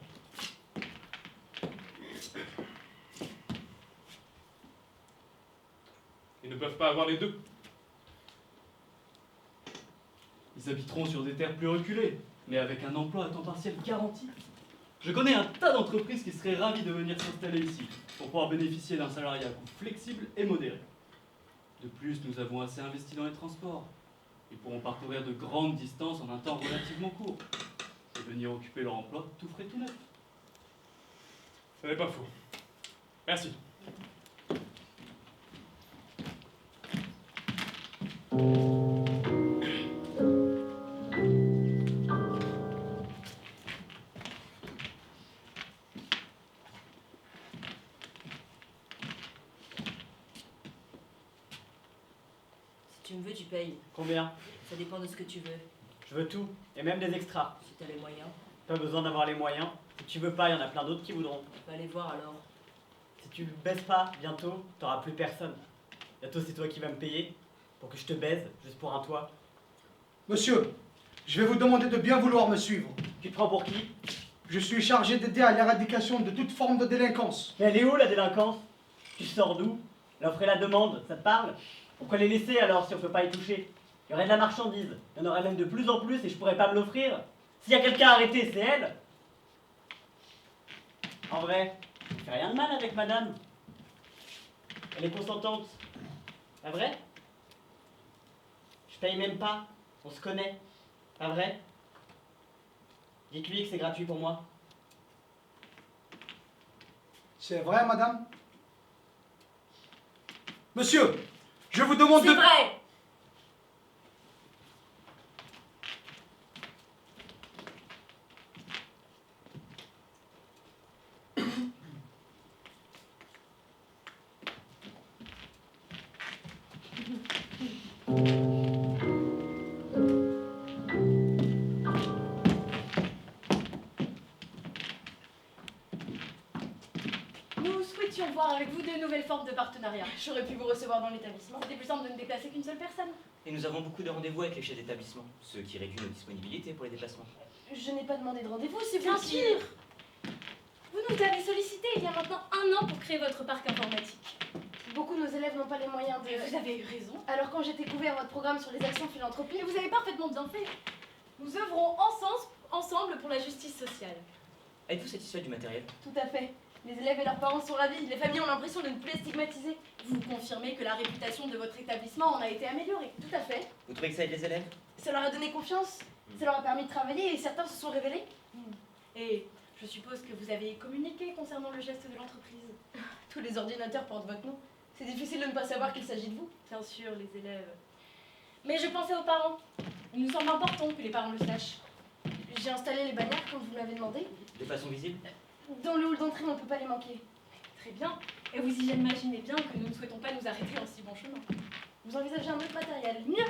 F: Ils ne peuvent pas avoir les deux.
D: Ils habiteront sur des terres plus reculées, mais avec un emploi à temps partiel garanti. Je connais un tas d'entreprises qui seraient ravies de venir s'installer ici pour pouvoir bénéficier d'un salariat à coût flexible et modéré. De plus, nous avons assez investi dans les transports. Ils pourront parcourir de grandes distances en un temps relativement court et venir occuper leur emploi tout frais tout neuf.
F: Ce n'est pas faux. Merci.
M: Si tu me veux, tu payes.
H: Combien?
M: Ça dépend de ce que tu veux.
H: Je veux tout, et même des extras.
M: Si t'as les moyens.
H: Pas besoin d'avoir les moyens. Si tu veux pas, il y en a plein d'autres qui voudront.
M: Va aller voir alors.
H: Si tu baisses pas, bientôt, t'auras plus personne. Bientôt, c'est toi qui vas me payer pour que je te baise, juste pour un toit.
J: Monsieur, je vais vous demander de bien vouloir me suivre.
H: Tu te prends pour qui?
J: Je suis chargé d'aider à l'éradication de toute forme de délinquance.
H: Mais elle est où la délinquance? Tu sors d'où? L'offre et la demande, ça te parle? Pourquoi les laisser alors si on peut pas y toucher? Il y aurait de la marchandise, il y en aurait même de plus en plus et je pourrais pas me l'offrir. S'il y a quelqu'un à arrêter, c'est elle. En vrai, je fais rien de mal avec madame. Elle est consentante. Pas vrai? Je paye même pas, on se connaît. Pas vrai? Dites-lui que c'est gratuit pour moi.
J: C'est vrai, madame? Monsieur, je vous demande de...
M: C'est vrai!
C: Nous souhaitions voir avec vous de nouvelles formes de partenariat. J'aurais pu vous recevoir dans l'établissement. C'était plus simple de ne déplacer qu'une seule personne.
E: Et nous avons beaucoup de rendez-vous avec les chefs d'établissement, ce qui réduit nos disponibilités pour les déplacements.
C: Je n'ai pas demandé de rendez-vous, c'est vous
M: Bien
C: qui...
M: sûr! Vous nous avez sollicité il y a maintenant 1 an pour créer votre parc informatique.
C: Beaucoup de nos élèves n'ont pas les moyens de...
M: Vous avez eu raison.
C: Alors quand j'ai découvert votre programme sur les actions philanthropiques,
M: Mais vous avez parfaitement bien fait. Nous œuvrons ensemble pour la justice sociale.
E: Êtes-vous satisfait du matériel?
C: tout à fait. Les élèves et leurs parents sont ravis. Les familles ont l'impression de ne plus les stigmatiser.
M: Vous confirmez que la réputation de votre établissement en a été améliorée.
C: Tout à fait.
E: Vous trouvez que ça aide les élèves?
C: Ça leur a donné confiance. Ça leur a permis de travailler et certains se sont révélés.
M: Et je suppose que vous avez communiqué concernant le geste de l'entreprise.
C: Tous les ordinateurs portent votre nom. C'est difficile de ne pas savoir qu'il s'agit de vous.
M: Bien sûr, les élèves. Mais je pensais aux parents. Il nous semble important que les parents le sachent.
C: J'ai installé les bannières comme vous me l'avez demandé.
E: De façon visible?
C: Dans le hall d'entrée, on ne peut pas les manquer.
M: Très bien. Et vous imaginez bien que nous ne souhaitons pas nous arrêter en si bon chemin.
C: Vous envisagez un autre matériel.
M: Mieux.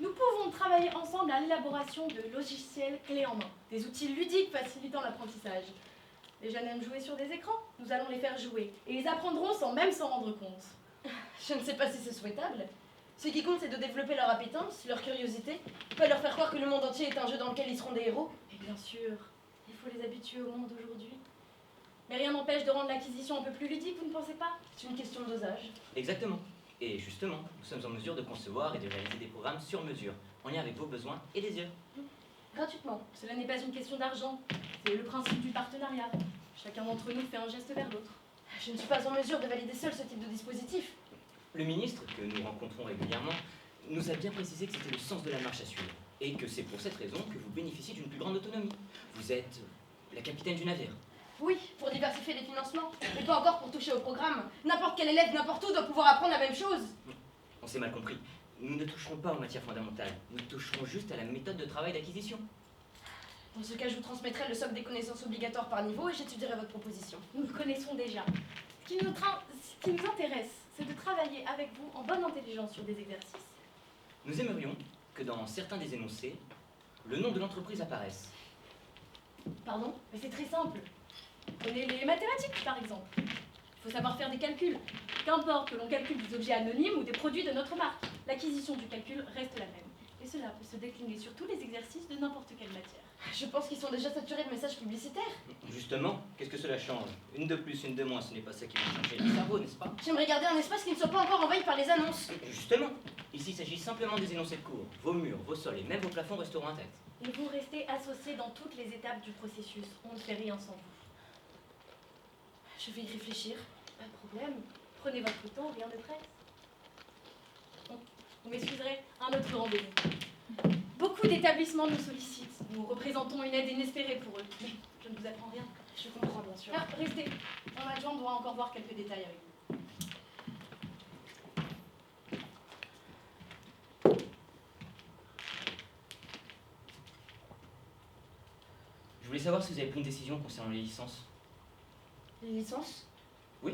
M: Nous pouvons travailler ensemble à l'élaboration de logiciels clés en main. Des outils ludiques facilitant l'apprentissage. Les jeunes aiment jouer sur des écrans. Nous allons les faire jouer. Et ils apprendront sans même s'en rendre compte.
C: Je ne sais pas si c'est souhaitable. Ce qui compte, c'est de développer leur appétence, leur curiosité, pas leur faire croire que le monde entier est un jeu dans lequel ils seront des héros.
M: Et bien sûr, il faut les habituer au monde d'aujourd'hui. Mais rien n'empêche de rendre l'acquisition un peu plus ludique, vous ne pensez pas?
C: C'est une question de dosage.
E: Exactement. Et justement, nous sommes en mesure de concevoir et de réaliser des programmes sur mesure, en lien avec vos besoins et désirs.
C: Gratuitement.
M: Cela n'est pas une question d'argent, c'est le principe du partenariat. Chacun d'entre nous fait un geste vers l'autre.
C: Je ne suis pas en mesure de valider seul ce type de dispositif.
E: Le ministre, que nous rencontrons régulièrement, nous a bien précisé que c'était le sens de la marche à suivre, et que c'est pour cette raison que vous bénéficiez d'une plus grande autonomie. Vous êtes la capitaine du navire.
C: Oui, pour diversifier les financements, mais pas encore pour toucher au programme. N'importe quel élève, n'importe où, doit pouvoir apprendre la même chose.
E: On s'est mal compris. Nous ne toucherons pas aux matières fondamentales, nous toucherons juste à la méthode de travail d'acquisition.
C: Dans ce cas, je vous transmettrai le socle des connaissances obligatoires par niveau et j'étudierai votre proposition.
M: Nous le connaissons déjà. Ce qui nous intéresse, c'est de travailler avec vous en bonne intelligence sur des exercices.
E: Nous aimerions que dans certains des énoncés, le nom de l'entreprise apparaisse.
M: Pardon? Mais c'est très simple. Prenez les mathématiques, par exemple. Il faut savoir faire des calculs. Qu'importe que l'on calcule des objets anonymes ou des produits de notre marque, l'acquisition du calcul reste la même. Et cela peut se décliner sur tous les exercices de n'importe quelle matière.
C: Je pense qu'ils sont déjà saturés de messages publicitaires.
E: Justement, qu'est-ce que cela change? Une de plus, une de moins, ce n'est pas ça qui va changer le cerveau, n'est-ce pas?
C: J'aimerais garder un espace qui ne soit pas encore envahi par les annonces.
E: Justement, ici il s'agit simplement des énoncés de cours. Vos murs, vos sols et même vos plafonds resteront intacts.
M: Et vous restez associés dans toutes les étapes du processus. On ne fait rien sans vous.
C: Je vais y réfléchir.
M: Pas de problème. Prenez votre temps, rien ne presse. Bon, vous m'excuserez, un autre rendez-vous. Beaucoup d'établissements nous sollicitent. Nous représentons une aide inespérée pour eux. Mais je ne vous apprends rien.
C: Je comprends, bien sûr.
M: Ah, restez. Mon adjoint doit encore voir quelques détails avec vous.
E: Je voulais savoir si vous avez pris une décision concernant les licences.
C: Les licences?
E: Oui,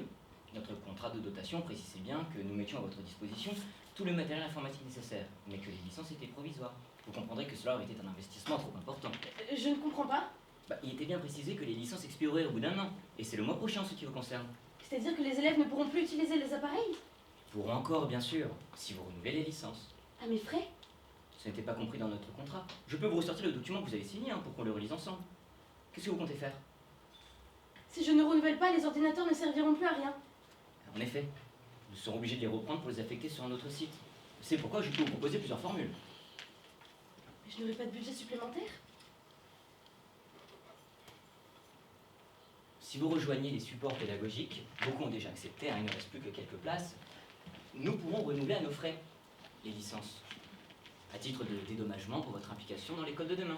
E: notre contrat de dotation précisait bien que nous mettions à votre disposition tout le matériel informatique nécessaire, mais que les licences étaient provisoires. Vous comprendrez que cela aurait été un investissement trop important.
C: Je ne comprends pas.
E: Il était bien précisé que les licences expireraient au bout d'un an, et c'est le mois prochain ce qui vous concerne.
C: C'est-à-dire que les élèves ne pourront plus utiliser les appareils?
E: Pourront encore, bien sûr, si vous renouvelez les licences.
C: À mes frais?
E: Ce n'était pas compris dans notre contrat. Je peux vous ressortir le document que vous avez signé pour qu'on le relise ensemble. Qu'est-ce que vous comptez faire?
C: Si je ne renouvelle pas, les ordinateurs ne serviront plus à rien.
E: En effet, nous serons obligés de les reprendre pour les affecter sur un autre site. C'est pourquoi je peux vous proposer plusieurs formules.
C: Mais je n'aurai pas de budget supplémentaire?
E: Si vous rejoignez les supports pédagogiques, beaucoup ont déjà accepté, il ne reste plus que quelques places, nous pourrons renouveler à nos frais les licences, à titre de dédommagement pour votre implication dans l'école de demain.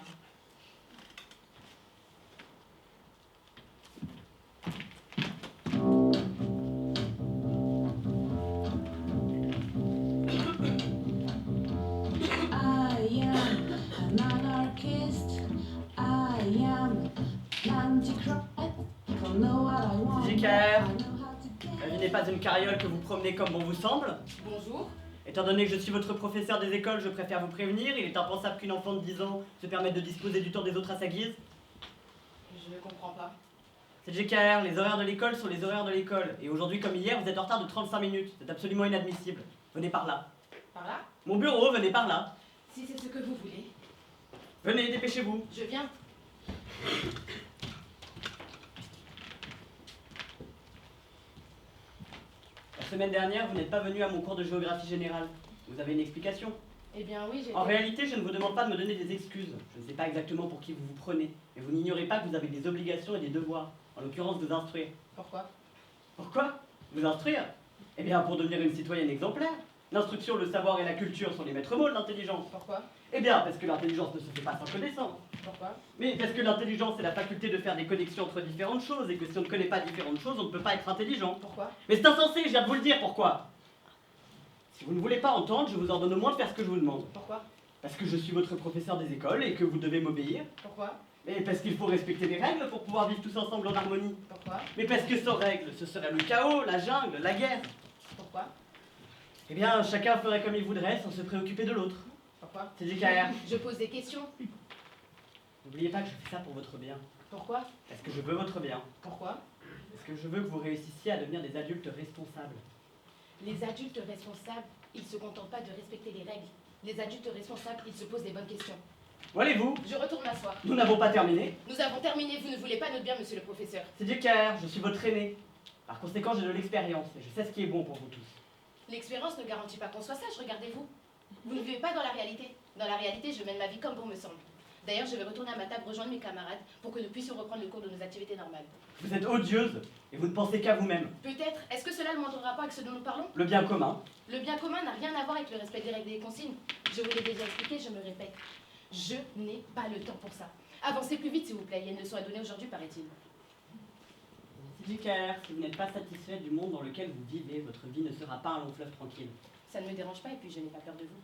H: JKR, la vie n'est pas une carriole que vous promenez comme bon vous semble.
C: Bonjour.
H: Étant donné que je suis votre professeur des écoles, je préfère vous prévenir. Il est impensable qu'une enfant de 10 ans se permette de disposer du temps des autres à sa guise.
C: Je ne comprends pas.
H: C'est JKR, les horaires de l'école sont les horaires de l'école. Et aujourd'hui comme hier, vous êtes en retard de 35 minutes. C'est absolument inadmissible. Venez par là.
C: Par là?
H: Mon bureau, venez par là.
C: Si c'est ce que vous voulez.
H: Venez, dépêchez-vous.
C: Je viens.
H: La semaine dernière, vous n'êtes pas venu à mon cours de géographie générale. Vous avez une explication?
C: Eh bien oui, j'ai...
H: En réalité, je ne vous demande pas de me donner des excuses. Je ne sais pas exactement pour qui vous vous prenez. Mais vous n'ignorez pas que vous avez des obligations et des devoirs. En l'occurrence, vous instruire.
C: Pourquoi?
H: Pourquoi? Vous instruire? Eh bien, pour devenir une citoyenne exemplaire. L'instruction, le savoir et la culture sont les maîtres mots de l'intelligence.
C: Pourquoi?
H: Eh bien, parce que l'intelligence ne se fait pas sans connaissance.
C: Pourquoi?
H: Mais parce que l'intelligence, c'est la faculté de faire des connexions entre différentes choses, et que si on ne connaît pas différentes choses, on ne peut pas être intelligent.
C: Pourquoi?
H: Mais c'est insensé, je viens de vous le dire, pourquoi? Si vous ne voulez pas entendre, je vous ordonne au moins de faire ce que je vous demande.
C: Pourquoi?
H: Parce que je suis votre professeur des écoles et que vous devez m'obéir.
C: Pourquoi?
H: Mais parce qu'il faut respecter les règles pour pouvoir vivre tous ensemble en harmonie.
C: Pourquoi?
H: Mais parce que sans règles, ce serait le chaos, la jungle, la guerre.
C: Pourquoi?
H: Eh bien, chacun ferait comme il voudrait sans se préoccuper de l'autre.
C: Pourquoi?
H: C'est JKR.
C: Je pose des questions.
H: N'oubliez pas que je fais ça pour votre bien.
C: Pourquoi?
H: Parce que je veux votre bien.
C: Pourquoi?
H: Parce que je veux que vous réussissiez à devenir des adultes responsables.
C: Les adultes responsables, ils ne se contentent pas de respecter les règles. Les adultes responsables, ils se posent des bonnes questions.
H: Où allez-vous?
C: Je retourne m'asseoir.
H: Nous n'avons pas terminé.
C: Nous avons terminé, vous ne voulez pas notre bien, monsieur le professeur.
H: C'est JKR, je suis votre aîné. Par conséquent, j'ai de l'expérience et je sais ce qui est bon pour vous tous.
C: L'expérience ne garantit pas qu'on soit sage, regardez-vous. Vous ne vivez pas dans la réalité. Dans la réalité, je mène ma vie comme bon me semble. D'ailleurs, je vais retourner à ma table rejoindre mes camarades pour que nous puissions reprendre le cours de nos activités normales.
H: Vous êtes odieuse et vous ne pensez qu'à vous-même.
C: Peut-être, est-ce que cela ne m'entendra pas avec ce dont nous parlons?
H: Le bien commun.
C: Le bien commun n'a rien à voir avec le respect des règles et des consignes. Je vous l'ai déjà expliqué, je me répète. Je n'ai pas le temps pour ça. Avancez plus vite, s'il vous plaît. Il y a une leçon à donner aujourd'hui, paraît-il.
H: JKR, si vous n'êtes pas satisfait du monde dans lequel vous vivez, votre vie ne sera pas un long fleuve tranquille.
C: Ça ne me dérange pas et puis je n'ai pas peur de vous.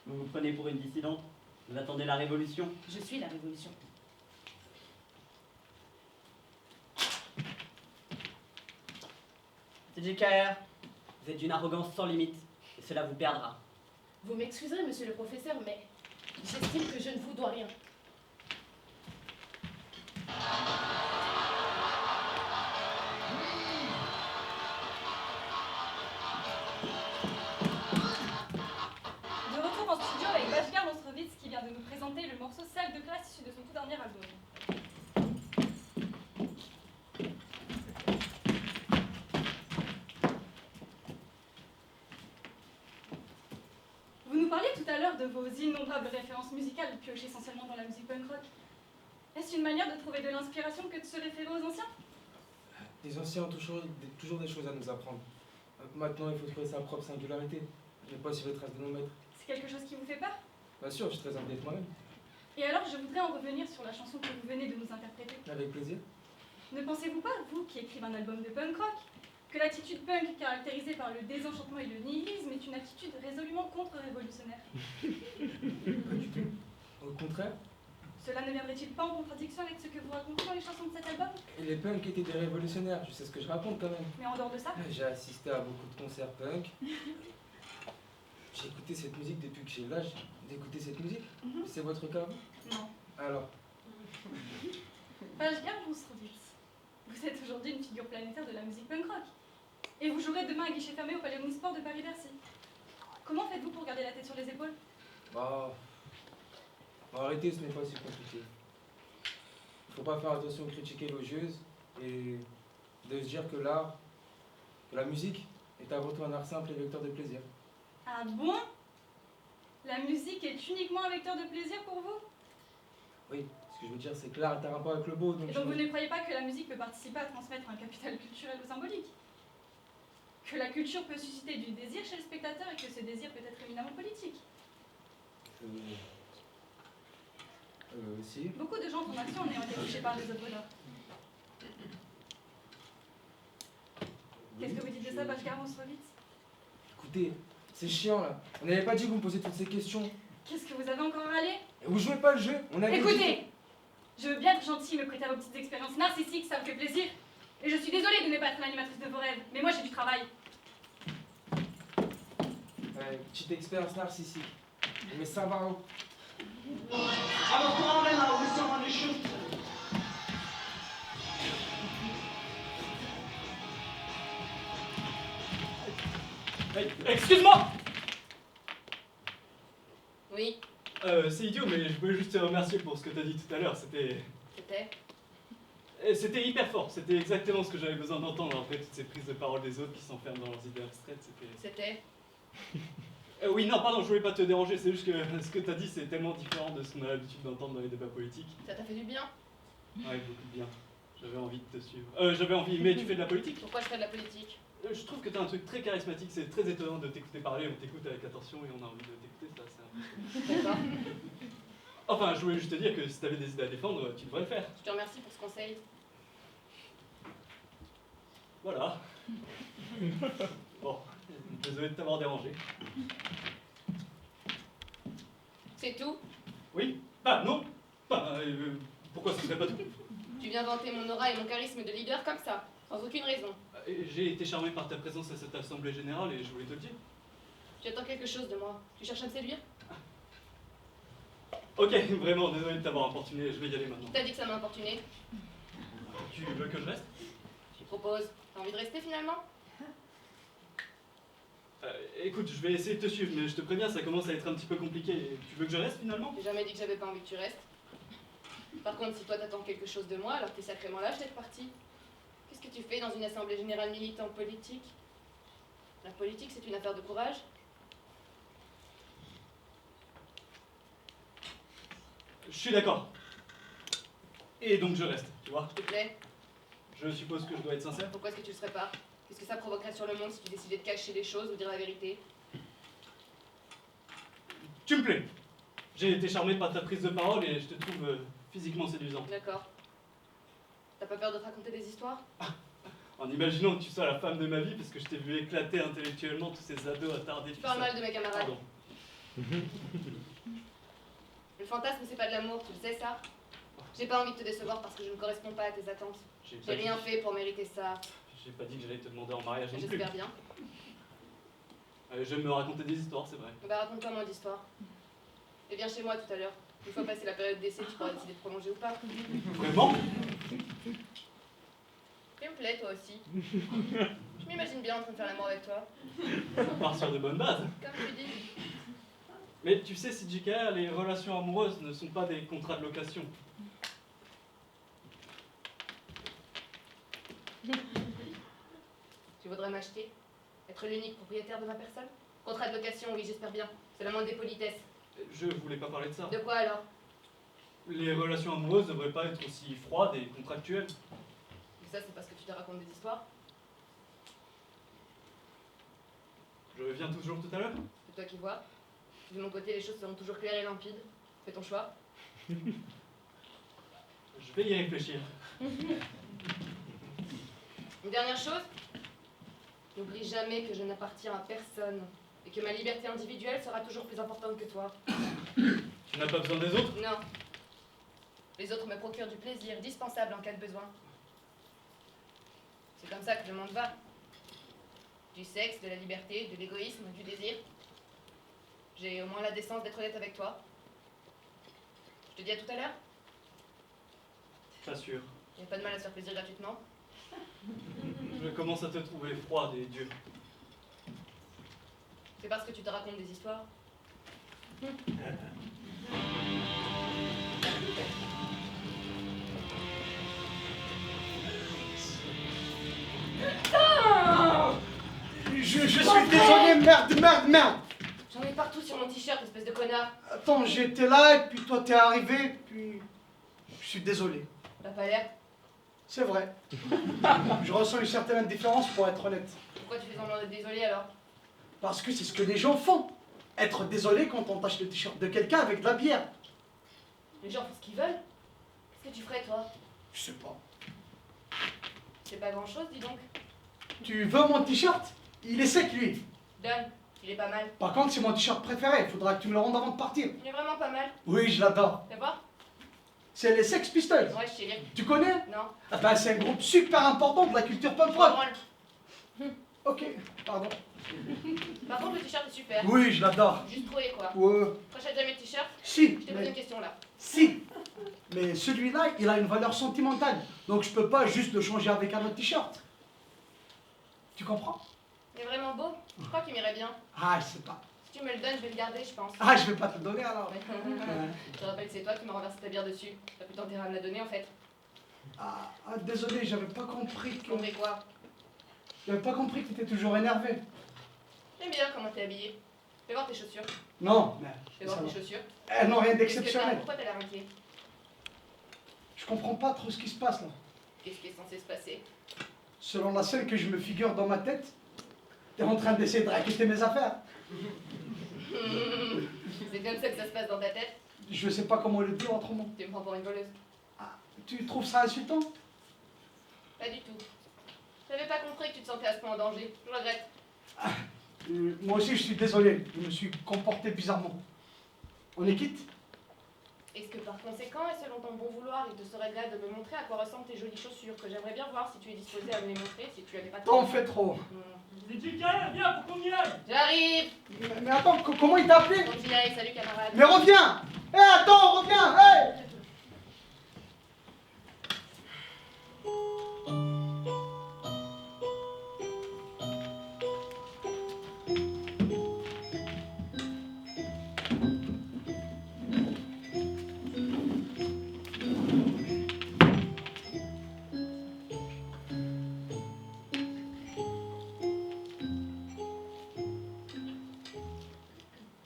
H: Vous vous prenez pour une dissidente? Vous attendez la révolution?
C: Je suis la révolution.
H: C'est JKR, vous êtes d'une arrogance sans limite et cela vous perdra.
C: Vous m'excuserez, monsieur le professeur, mais j'estime que je ne vous dois rien.
P: De retour en studio avec Bashgar Nostrovitz qui vient de nous présenter le morceau Salle de classe issu de son tout dernier album. Vous nous parliez tout à l'heure de vos vos innombrables références musicales piochées essentiellement dans la musique punk rock. Est-ce une manière de trouver de l'inspiration que de se référer aux anciens?
N: Les anciens ont toujours des choses à nous apprendre. Maintenant, il faut trouver sa propre singularité. Ne pas suivre les traces de nos maîtres.
P: C'est quelque chose qui vous fait peur?
N: Bien sûr, je suis très humble d'être moi-même.
P: Et alors, je voudrais en revenir sur la chanson que vous venez de nous interpréter.
N: Avec plaisir.
P: Ne pensez-vous pas, vous qui écrivez un album de punk rock, que l'attitude punk caractérisée par le désenchantement et le nihilisme est une attitude résolument contre-révolutionnaire?
N: Pas du tout. Au contraire.
P: Cela ne viendrait-il pas en contradiction avec ce que vous racontez dans les chansons de cet album?
N: Et les punks étaient des révolutionnaires, je sais ce que je raconte quand même.
P: Mais en dehors de ça?
N: J'ai assisté à beaucoup de concerts punk. J'ai écouté cette musique depuis que j'ai l'âge d'écouter cette musique. C'est votre cas?
P: Non.
N: Alors?
P: Bashgar Brunsrowitz, vous êtes aujourd'hui une figure planétaire de la musique punk rock. Et vous jouerez demain à guichet fermé au Palais Omnisport de Paris-Bercy. Comment faites-vous pour garder la tête sur les épaules?
N: Bah, en réalité, ce n'est pas si compliqué. Il ne faut pas faire attention aux critiques élogieuses et de se dire que l'art, que la musique est avant tout un art simple et vecteur de plaisir.
P: Ah bon? La musique est uniquement un vecteur de plaisir pour vous?
N: Oui, ce que je veux dire, c'est que l'art est un rapport avec le beau.
P: Et donc vous ne croyez pas que la musique peut participer à transmettre un capital culturel ou symbolique? Que la culture peut susciter du désir chez le spectateur et que ce désir peut être éminemment politique?
N: Si.
P: Beaucoup de gens tombent action en ayant été touchés par les œuvres d'art. Qu'est-ce que vous dites de ça, Bashgar Brunsrowitz?
N: Écoutez, c'est chiant là. On n'avait pas dit que vous me posiez toutes ces questions.
P: Qu'est-ce que vous avez encore râlé?
N: Vous jouez pas le jeu. On avait
P: Écoutez, je veux bien être gentille et me prêter à vos petites expériences narcissiques, ça me fait plaisir. Et je suis désolée de ne pas être l'animatrice de vos rêves, mais moi j'ai du travail.
N: Ouais, petite expérience narcissique. Mais ça va.
D: Excuse-moi!
O: Oui,
D: C'est idiot, mais je voulais juste te remercier pour ce que tu as dit tout à l'heure. C'était hyper fort. C'était exactement ce que j'avais besoin d'entendre après toutes ces prises de parole des autres qui s'enferment dans leurs idées abstraites.
O: C'était.
D: Oui, non, pardon, je voulais pas te déranger. C'est juste que ce que tu as dit, c'est tellement différent de ce qu'on a l'habitude d'entendre dans les débats politiques.
O: Ça t'a fait du bien?
D: Ouais, beaucoup de bien. J'avais envie de te suivre. J'avais envie, mais tu fais de la politique?
O: Pourquoi je fais de la politique?
D: Je trouve que tu as un truc très charismatique. C'est très étonnant de t'écouter parler. On t'écoute avec attention et on a envie de t'écouter. Ça, c'est impressionnant.
O: D'accord.
D: Enfin, je voulais juste te dire que si tu avais des idées à défendre, tu devrais le faire.
O: Je te remercie pour ce conseil.
D: Voilà. Bon, désolé de t'avoir dérangé.
O: C'est tout?
D: Oui? Ah non? Pourquoi ce serait pas tout?
O: Tu viens vanter mon aura et mon charisme de leader comme ça, sans aucune raison.
D: J'ai été charmé par ta présence à cette assemblée générale et je voulais te le dire.
O: Tu attends quelque chose de moi? Tu cherches à me séduire?
D: Ok, vraiment, désolé de t'avoir importuné, je vais y aller maintenant.
O: T'as dit que ça m'a importuné.
D: Tu veux que je reste?
O: Je propose. T'as envie de rester finalement?
D: Écoute, je vais essayer de te suivre, mais je te préviens, ça commence à être un petit peu compliqué. Tu veux que je reste finalement?
O: J'ai jamais dit que j'avais pas envie que tu restes. Par contre, si toi t'attends quelque chose de moi, alors t'es sacrément lâche d'être parti. Qu'est-ce que tu fais dans une assemblée générale militante politique? La politique, c'est une affaire de courage.
D: Je suis d'accord. Et donc je reste, tu vois?
O: S'il te plaît.
D: Je suppose que je dois être sincère?
O: Pourquoi est-ce que tu le serais pas? Qu'est-ce que ça provoquerait sur le monde si tu décidais de cacher les choses ou dire la vérité?
D: Tu me plais. J'ai été charmé par ta prise de parole et je te trouve physiquement séduisant.
O: D'accord. T'as pas peur de te raconter des histoires?
D: En imaginant que tu sois la femme de ma vie, parce que je t'ai vu éclater intellectuellement tous ces ados attardés.
O: Tu parles mal de mes camarades.
D: Pardon.
O: Le fantasme, c'est pas de l'amour, tu le sais ça? J'ai pas envie de te décevoir parce que je ne corresponds pas à tes attentes. J'ai rien fait pour mériter ça.
D: J'ai pas dit que j'allais te demander en mariage non plus.
O: J'espère bien.
D: J'aime me raconter des histoires, c'est vrai.
O: Bah raconte-toi moi d'histoire. Et viens chez moi tout à l'heure. Une fois passée la période d'essai, tu pourras décider de prolonger ou pas.
D: Vraiment?
O: Tu me plais toi aussi. Je m'imagine bien en train de faire l'amour avec toi.
D: Ça part sur de bonnes bases.
O: Comme tu dis.
D: Mais tu sais, CJKR, les relations amoureuses ne sont pas des contrats de location.
O: Tu voudrais m'acheter? Être l'unique propriétaire de ma personne? Contrat de location, oui, j'espère bien. C'est la moindre des politesses.
D: Je voulais pas parler de ça.
O: De quoi alors?
D: Les relations amoureuses devraient pas être aussi froides et contractuelles.
O: Mais ça, c'est parce que tu te racontes des histoires.
D: Je reviens toujours tout à l'heure.
O: C'est toi qui vois. De mon côté, les choses seront toujours claires et limpides. Fais ton choix.
D: Je vais y réfléchir.
O: Une dernière chose. N'oublie jamais que je n'appartiens à personne et que ma liberté individuelle sera toujours plus importante que toi.
D: Tu n'as pas besoin des autres?
O: Non. Les autres me procurent du plaisir dispensable en cas de besoin. C'est comme ça que le monde va. Du sexe, de la liberté, de l'égoïsme, du désir. J'ai au moins la décence d'être honnête avec toi. Je te dis à tout à l'heure.
D: Pas sûr.
O: Il n'y a pas de mal à se faire plaisir gratuitement.
D: Je commence à te trouver froide et dure.
O: C'est parce que tu te racontes des histoires.
J: Je suis désolé, merde.
O: J'en ai partout sur mon t-shirt, espèce de connard.
J: Attends, j'étais là et puis toi t'es arrivé, puis je suis désolé.
O: T'as pas l'air.
J: C'est vrai. Je ressens une certaine indifférence pour être honnête.
O: Pourquoi tu fais semblant d'être désolé alors?
J: Parce que c'est ce que les gens font. Être désolé quand on tâche le t-shirt de quelqu'un avec de la bière.
O: Les gens font ce qu'ils veulent. Qu'est-ce que tu ferais toi?
J: Je sais pas.
O: C'est pas grand chose, dis donc.
J: Tu veux mon t-shirt? Il est sec lui.
O: Donne, il est pas mal.
J: Par contre, c'est mon t-shirt préféré. Il faudra que tu me le rendes avant de partir.
O: Il est vraiment pas mal.
J: Oui, je l'adore.
O: Fais voir?
J: C'est les Sex Pistols.
O: Ouais, je sais lire.
J: Tu connais?
O: Non.
J: Ah ben, c'est un groupe super important de la culture punk rock. Ok, pardon.
O: Par contre, le t-shirt est super.
J: Oui, je l'adore.
O: Juste trouvé quoi.
J: Ouais.
O: T'achètes jamais de t-shirt?
J: Si,
O: Je t'ai posé
J: mais-
O: une question là.
J: Si. Mais celui-là, il a une valeur sentimentale. Donc je peux pas juste le changer avec un autre t-shirt. Tu comprends?
O: Il est vraiment beau. Je crois qu'il m'irait bien.
J: Ah, je sais pas.
O: Si tu me le donnes, je vais le garder, je pense.
J: Ah, je vais pas te le donner alors.
O: Je te rappelle que c'est toi qui m'as renversé ta bière dessus. T'as plus intérêt à me la donner en fait.
J: Ah, désolé, j'avais pas compris que...
O: Compris quoi?
J: J'avais pas compris que t'étais toujours énervé.
O: J'aime bien comment t'es habillé. Fais voir tes chaussures.
J: Non, mais...
O: Fais voir
J: ça
O: tes
J: va.
O: chaussures.
J: Elles n'ont rien
O: Qu'est-ce que t'as?
J: d'exceptionnel.
O: Pourquoi t'as l'air inquiet?
J: Je comprends pas trop ce qui se passe là.
O: Qu'est-ce qui est censé se passer?
J: Selon la scène que je me figure dans ma tête, t'es en train d'essayer de raqueter mes affaires.
O: C'est comme ça que ça se passe dans ta tête?
J: Je sais pas comment le dire autrement.
O: Tu me prends pour une voleuse?
J: Tu trouves ça insultant?
O: Pas du tout. J'avais pas compris que tu te sentais à ce point en danger. Je regrette.
J: Moi aussi, je suis désolé. Je me suis comporté bizarrement. On est quitte?
O: Est-ce que par conséquent, et selon ton bon vouloir, il te serait gré de me montrer à quoi ressemblent tes jolies chaussures, que j'aimerais bien voir si tu es disposé à me les montrer, si tu avais pas
J: T'en fais trop.
G: Viens pour qu'on y aille.
O: J'arrive!
J: Mais attends, comment il t'a appelé?
O: Donc j'y arrive, salut camarade.
J: Mais reviens! Hé, attends, reviens! Hé!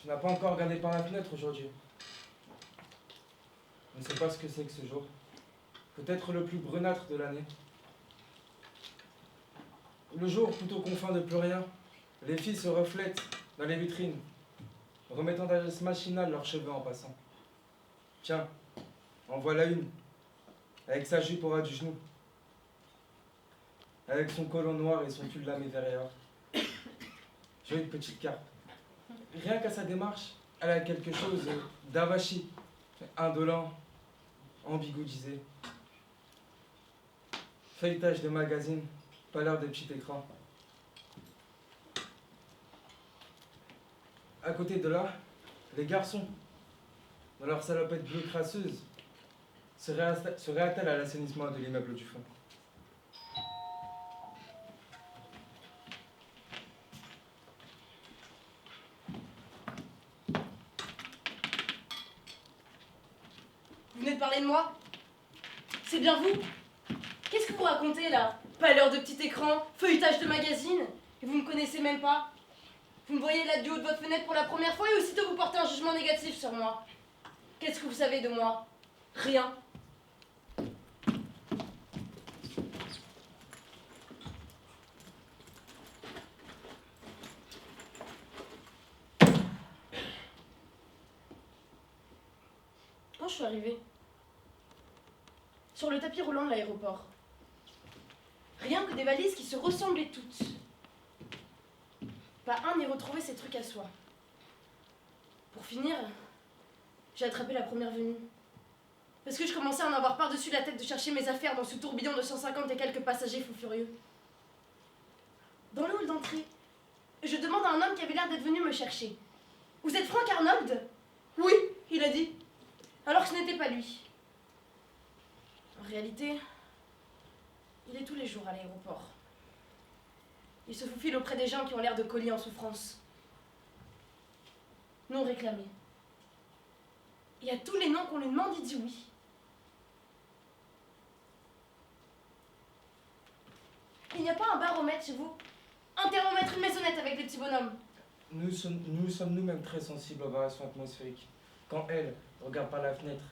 N: Tu n'as pas encore regardé par la fenêtre aujourd'hui. Je ne sais pas ce que c'est que ce jour. Peut-être le plus brunâtre de l'année. Le jour, tout aux confins de plus rien, les filles se reflètent dans les vitrines, remettant d'un geste machinal leurs cheveux en passant. Tiens, en voilà une, avec sa jupe au ras du genou, avec son collant noir et son tulle lamé derrière. Jolie petite carpe. Rien qu'à sa démarche, elle a quelque chose d'avachi, indolent, ambigoudisé. Feuilletage de magazine, pâleur de petit écran. À côté de là, les garçons, dans leur salopette bleue crasseuse, se réattellent à l'assainissement de l'immeuble du fond.
C: Vous venez de parler de moi? C'est bien vous? Qu'est-ce que vous racontez là? Pâleur de petit écran, feuilletage de magazine, et vous me connaissez même pas? Vous me voyez là du haut de votre fenêtre pour la première fois et aussitôt vous portez un jugement négatif sur moi. Qu'est-ce que vous savez de moi? Rien. Quand je suis arrivée, sur le tapis roulant de l'aéroport, rien que des valises qui se ressemblaient toutes. Pas un n'y retrouvait ses trucs à soi. Pour finir, j'ai attrapé la première venue. Parce que je commençais à en avoir par-dessus la tête de chercher mes affaires dans ce tourbillon de 150 et quelques passagers fous furieux. Dans le hall d'entrée, je demande à un homme qui avait l'air d'être venu me chercher. « Vous êtes Frank Arnold ?»« Oui, il a dit. » Alors que ce n'était pas lui. En réalité, il est tous les jours à l'aéroport. Il se faufile auprès des gens qui ont l'air de colis en souffrance. Non réclamés. Et à tous les noms qu'on lui demande, il dit oui. Il n'y a pas un baromètre chez vous? Un thermomètre, une maisonnette avec des petits bonhommes?
N: Nous sommes nous-mêmes très sensibles aux variations atmosphériques. Quand elle regarde par la fenêtre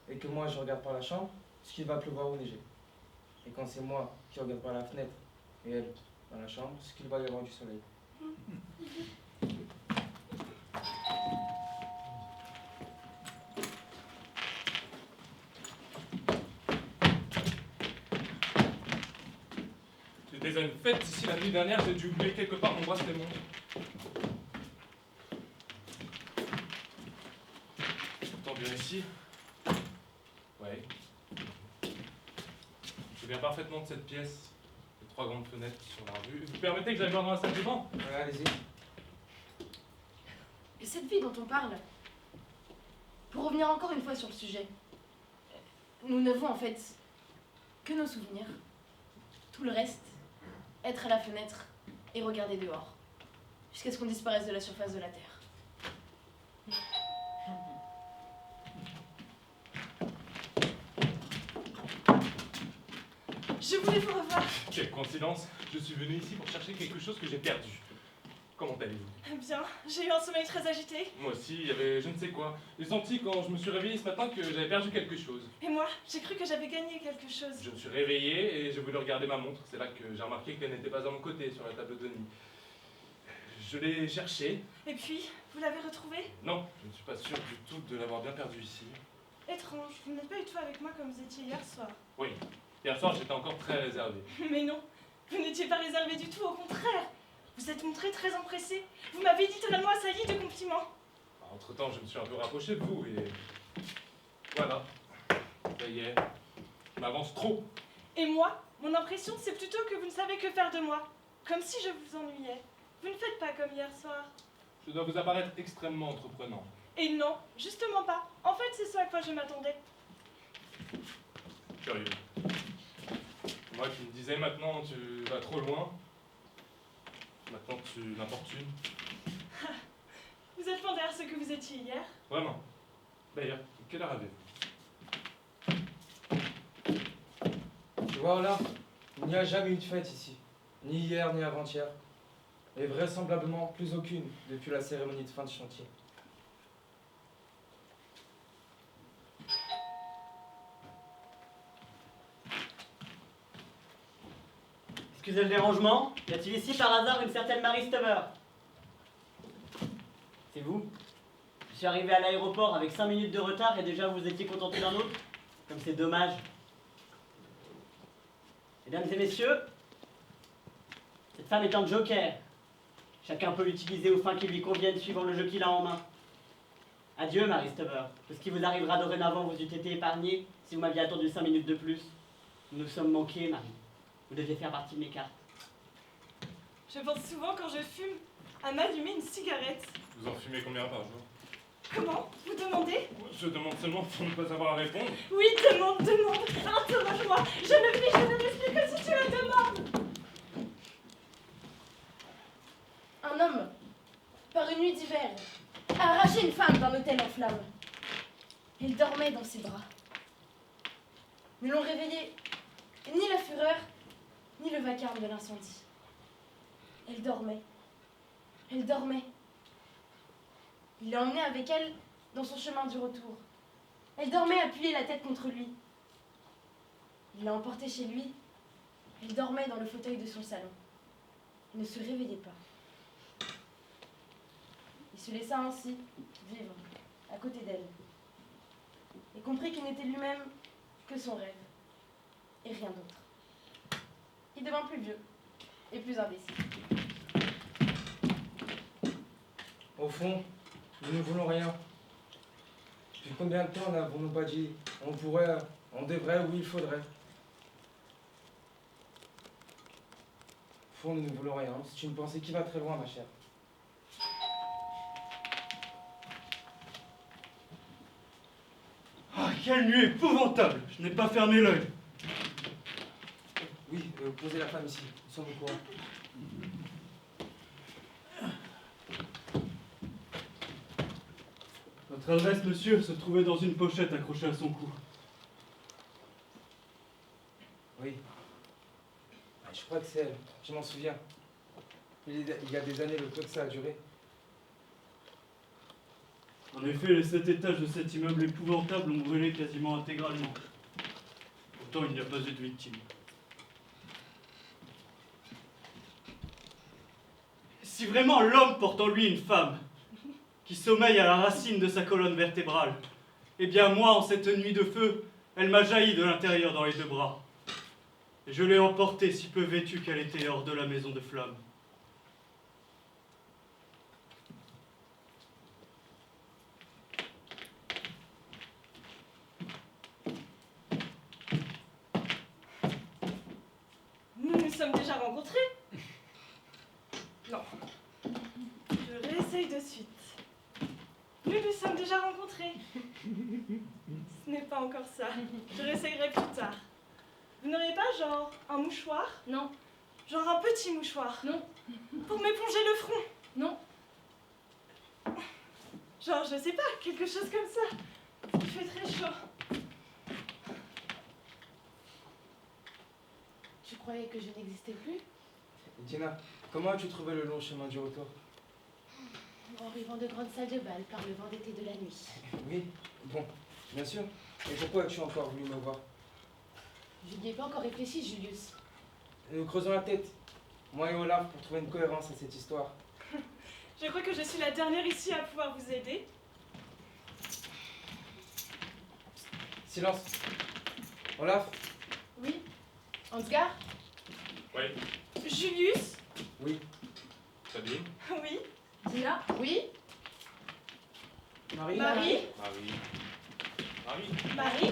N: et que moi je regarde par la chambre, ce qu'il va pleuvoir ou neiger. Et quand c'est moi qui regarde par la fenêtre et elle dans la chambre, ce qu'il va y avoir du soleil.
F: J'étais à une fête ici la nuit dernière, j'ai dû oublier quelque part mon bracelet montre. Pourtant bien ici. Ouais. Je me souviens parfaitement de cette pièce. Les 3 grandes fenêtres sur la rue. Vous permettez que j'aille voir dans la salle du bain?
N: Ouais, allez-y.
C: Et cette vie dont on parle, pour revenir encore une fois sur le sujet, nous n'avons en fait que nos souvenirs. Tout le reste, être à la fenêtre et regarder dehors, jusqu'à ce qu'on disparaisse de la surface de la Terre.
I: Je voulais vous revoir.
F: Quelle coïncidence. Je suis venu ici pour chercher quelque chose que j'ai perdu. Comment allez-vous?
I: Bien, j'ai eu un sommeil très agité.
F: Moi aussi, il y avait je ne sais quoi. J'ai senti quand je me suis réveillé ce matin que j'avais perdu quelque chose.
I: Et moi, j'ai cru que j'avais gagné quelque chose.
F: Je me suis réveillé et j'ai voulu regarder ma montre. C'est là que j'ai remarqué qu'elle n'était pas à mon côté sur la table de nuit. Je l'ai cherchée.
I: Et puis, vous l'avez retrouvée?
F: Non, je ne suis pas sûr du tout de l'avoir bien perdue ici.
I: Étrange, vous n'êtes pas du tout avec moi comme vous étiez hier soir.
F: Oui, hier soir j'étais encore très réservé.
I: Mais non, vous n'étiez pas réservé du tout, au contraire. Vous êtes montré très empressé. Vous m'avez littéralement assailli de compliments.
F: Entre-temps, je me suis un peu rapproché de vous et... Voilà. Ça y est. Je m'avance trop.
I: Et moi, mon impression, c'est plutôt que vous ne savez que faire de moi. Comme si je vous ennuyais. Vous ne faites pas comme hier soir.
F: Je dois vous apparaître extrêmement entreprenant.
I: Et non, justement pas. En fait, c'est ce à quoi je m'attendais.
F: Curieux. Moi qui me disais maintenant tu vas trop loin. Maintenant tu m'importunes.
I: Vous êtes loin derrière ce que vous étiez hier.
F: Vraiment. D'ailleurs, quelle heure avez-vous?
N: Tu vois là, il n'y a jamais eu de fête ici. Ni hier, ni avant-hier. Et vraisemblablement plus aucune depuis la cérémonie de fin de chantier.
H: Excusez le dérangement, y a-t-il ici par hasard une certaine Marie Stover? C'est vous? Je suis arrivé à l'aéroport avec 5 minutes de retard et déjà vous étiez contenté d'un autre? Comme c'est dommage. Mesdames et messieurs, cette femme est un joker. Chacun peut l'utiliser aux fins qui lui conviennent suivant le jeu qu'il a en main. Adieu, Marie Stover. Tout ce qui vous arrivera dorénavant vous eût été épargné si vous m'aviez attendu 5 minutes de plus. Nous nous sommes manqués, Marie. Vous deviez faire partie de mes cartes.
I: Je pense souvent quand je fume à m'allumer une cigarette.
F: Vous en fumez combien par jour?
I: Comment? Vous demandez?
F: Je demande seulement pour ne pas avoir à répondre.
I: Oui, demande. Interroge-moi. Je ne puis jamais m'expliquer que si tu le demandes.
C: Un homme, par une nuit d'hiver, a arraché une femme d'un hôtel en flammes. Elle dormait dans ses bras. Ne l'ont réveillée ni la fureur, ni le vacarme de l'incendie. Elle dormait. Elle dormait. Il l'a emmenée avec elle dans son chemin du retour. Elle dormait appuyée la tête contre lui. Il l'a emportée chez lui. Elle dormait dans le fauteuil de son salon. Elle ne se réveillait pas. Il se laissa ainsi vivre à côté d'elle et comprit qu'il n'était lui-même que son rêve et rien d'autre. Il devint plus vieux et plus imbécile.
N: Au fond, nous ne voulons rien. Depuis combien de temps n'avons-nous pas dit on pourrait, on devrait, oui, il faudrait. Au fond, nous ne voulons rien. C'est une pensée qui va très loin, ma chère.
G: Ah, quelle nuit épouvantable! Je n'ai pas fermé l'œil.
N: Oui, posez la femme ici. Nous sommes au courant.
G: Votre adresse, monsieur, se trouvait dans une pochette accrochée à son cou.
N: Oui. Je crois que c'est elle. Je m'en souviens. Il y a des années, le peu que ça a duré.
G: En effet, les 7 étages de cet immeuble épouvantable ont brûlé quasiment intégralement. Pourtant, il n'y a pas eu de victime. Si vraiment l'homme porte en lui une femme, qui sommeille à la racine de sa colonne vertébrale, eh bien moi, en cette nuit de feu, elle m'a jailli de l'intérieur dans les 2 bras. Et je l'ai emportée si peu vêtue qu'elle était hors de la maison de flamme.
I: Nous nous sommes déjà rencontrés? Non. Je réessaye de suite. Nous nous sommes déjà rencontrés. Ce n'est pas encore ça. Je réessayerai plus tard. Vous n'auriez pas genre un mouchoir?
C: Non.
I: Genre un petit mouchoir?
C: Non.
I: Pour m'éponger le front?
C: Non.
I: Genre, je sais pas, quelque chose comme ça. Il fait très chaud.
C: Tu croyais que je n'existais plus?
N: Dina, comment as-tu trouvé le long chemin du retour?
C: En arrivant de grandes salles de bal par le vent d'été de la nuit.
N: Oui, bon, bien sûr. Et pourquoi as-tu encore voulu me voir?
C: Je n'y ai pas encore réfléchi, Julius.
N: Nous creusons la tête, moi et Olaf, pour trouver une cohérence à cette histoire.
I: Je crois que je suis la dernière ici à pouvoir vous aider.
N: Silence. Olaf?
C: Oui. Ansgar?
F: Oui.
I: Julius?
N: Oui.
F: Sabine?
I: Oui.
C: Dina? Oui.
N: Marie?
I: Marie?
F: Marie. Marie?
I: Marie?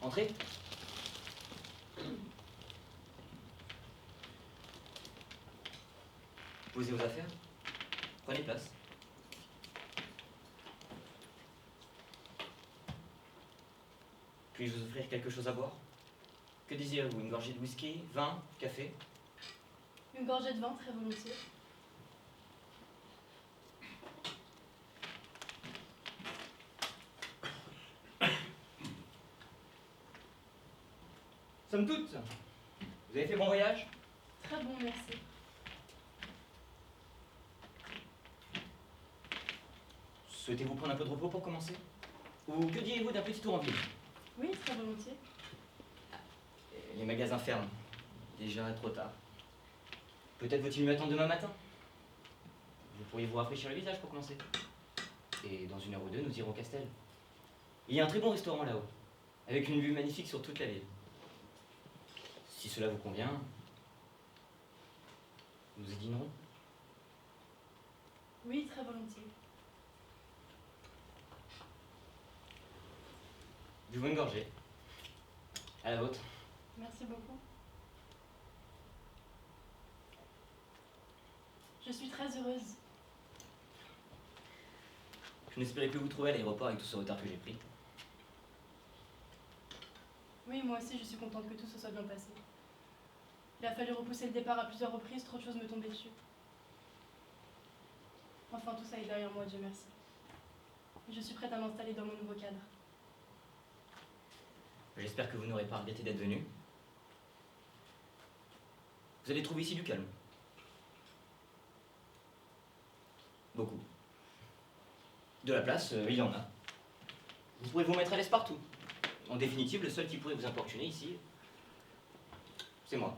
E: Entrez. Posez vos affaires. Prenez place. Puis-je vous offrir quelque chose à boire? Que désirez-vous? Une gorgée de whisky, vin, café?
P: Une gorgée de vin, très volontiers.
E: Somme toute, vous avez fait bon voyage?
P: Très bon, merci.
E: Souhaitez-vous prendre un peu de repos pour commencer? Ou que diriez-vous d'un petit tour en ville?
P: Oui, très volontiers.
E: Les magasins ferment. Déjà trop tard. Peut-être vaut-il mieux attendre demain matin? Vous pourriez vous rafraîchir le visage pour commencer. Et dans 1 heure ou 2, nous irons au Castel. Il y a un très bon restaurant là-haut, avec une vue magnifique sur toute la ville. Si cela vous convient, nous y dînerons.
P: Oui, très volontiers.
E: Buvons une gorgée. À la vôtre.
P: Merci beaucoup. Je suis très heureuse.
E: Je n'espérais plus vous trouver à l'aéroport avec tout ce retard que j'ai pris.
P: Oui, moi aussi, je suis contente que tout se soit bien passé. Il a fallu repousser le départ à plusieurs reprises, trop de choses me tombaient dessus.
I: Enfin, tout ça est derrière moi, Dieu merci. Je suis prête à m'installer dans mon nouveau cadre.
E: J'espère que vous n'aurez pas regretté d'être venu. Vous allez trouver ici du calme. Beaucoup. De la place, il y en a. Vous pourrez vous mettre à l'aise partout. En définitive, le seul qui pourrait vous importuner ici, c'est moi.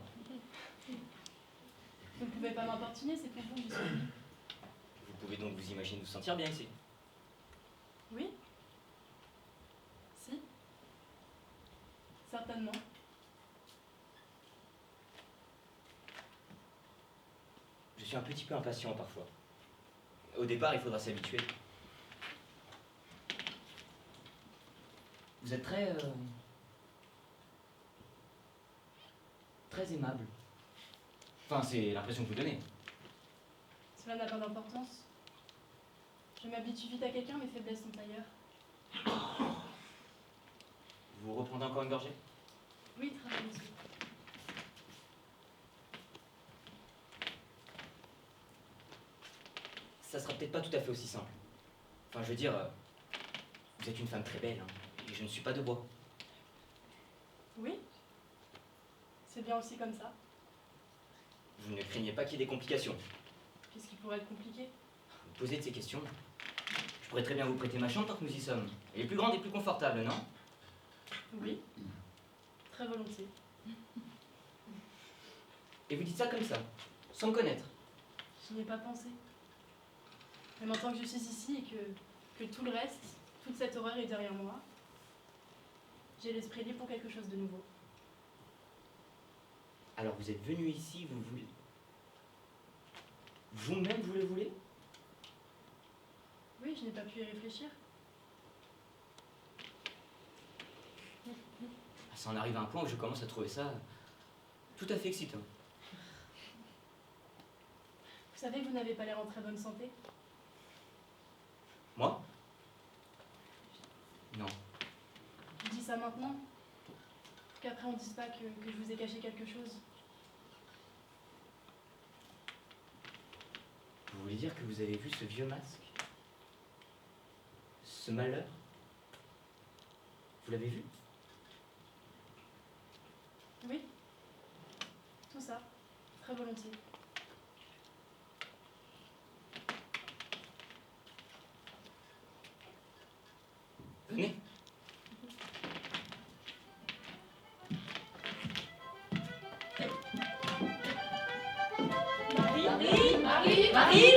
I: Vous ne pouvez pas m'importuner, c'est pour vous, je suis venue.
E: Vous pouvez donc vous imaginer vous sentir bien ici.
I: Oui? Si? Certainement.
E: Je suis un petit peu impatient parfois. Au départ, il faudra s'habituer. Vous êtes très aimable. Enfin, c'est l'impression que vous donnez.
I: Cela n'a pas d'importance. Je m'habitue vite à quelqu'un, mes faiblesses sont ailleurs.
E: Vous reprendrez encore une gorgée?
I: Oui, très bien, monsieur.
E: Ça sera peut-être pas tout à fait aussi simple. Enfin, je veux dire, vous êtes une femme très belle, hein, et je ne suis pas de bois.
I: Oui? C'est bien aussi comme ça.
E: Vous ne craignez pas qu'il y ait des complications?
I: Qu'est-ce qui pourrait être compliqué?
E: Vous posez de ces questions. Je pourrais très bien vous prêter ma chambre tant que nous y sommes. Elle est plus grande et plus confortable, non?
I: Oui. Très volontiers.
E: Et vous dites ça comme ça, sans me connaître?
I: Je n'y ai pas pensé. Mais maintenant que je suis ici et que tout le reste, toute cette horreur est derrière moi, j'ai l'esprit libre pour quelque chose de nouveau.
E: Alors vous êtes venu ici, vous voulez... Vous-même, vous le voulez?
I: Oui, je n'ai pas pu y réfléchir.
E: Ça en arrive à un point où je commence à trouver ça tout à fait excitant.
I: Vous savez que vous n'avez pas l'air en très bonne santé?
E: Moi? Non.
I: Je dis ça maintenant, pour qu'après on ne dise pas que je vous ai caché quelque chose.
E: Vous voulez dire que vous avez vu ce vieux masque? Ce malheur? Vous l'avez vu?
I: Oui, tout ça, très volontiers.
E: Venez.
J: Marie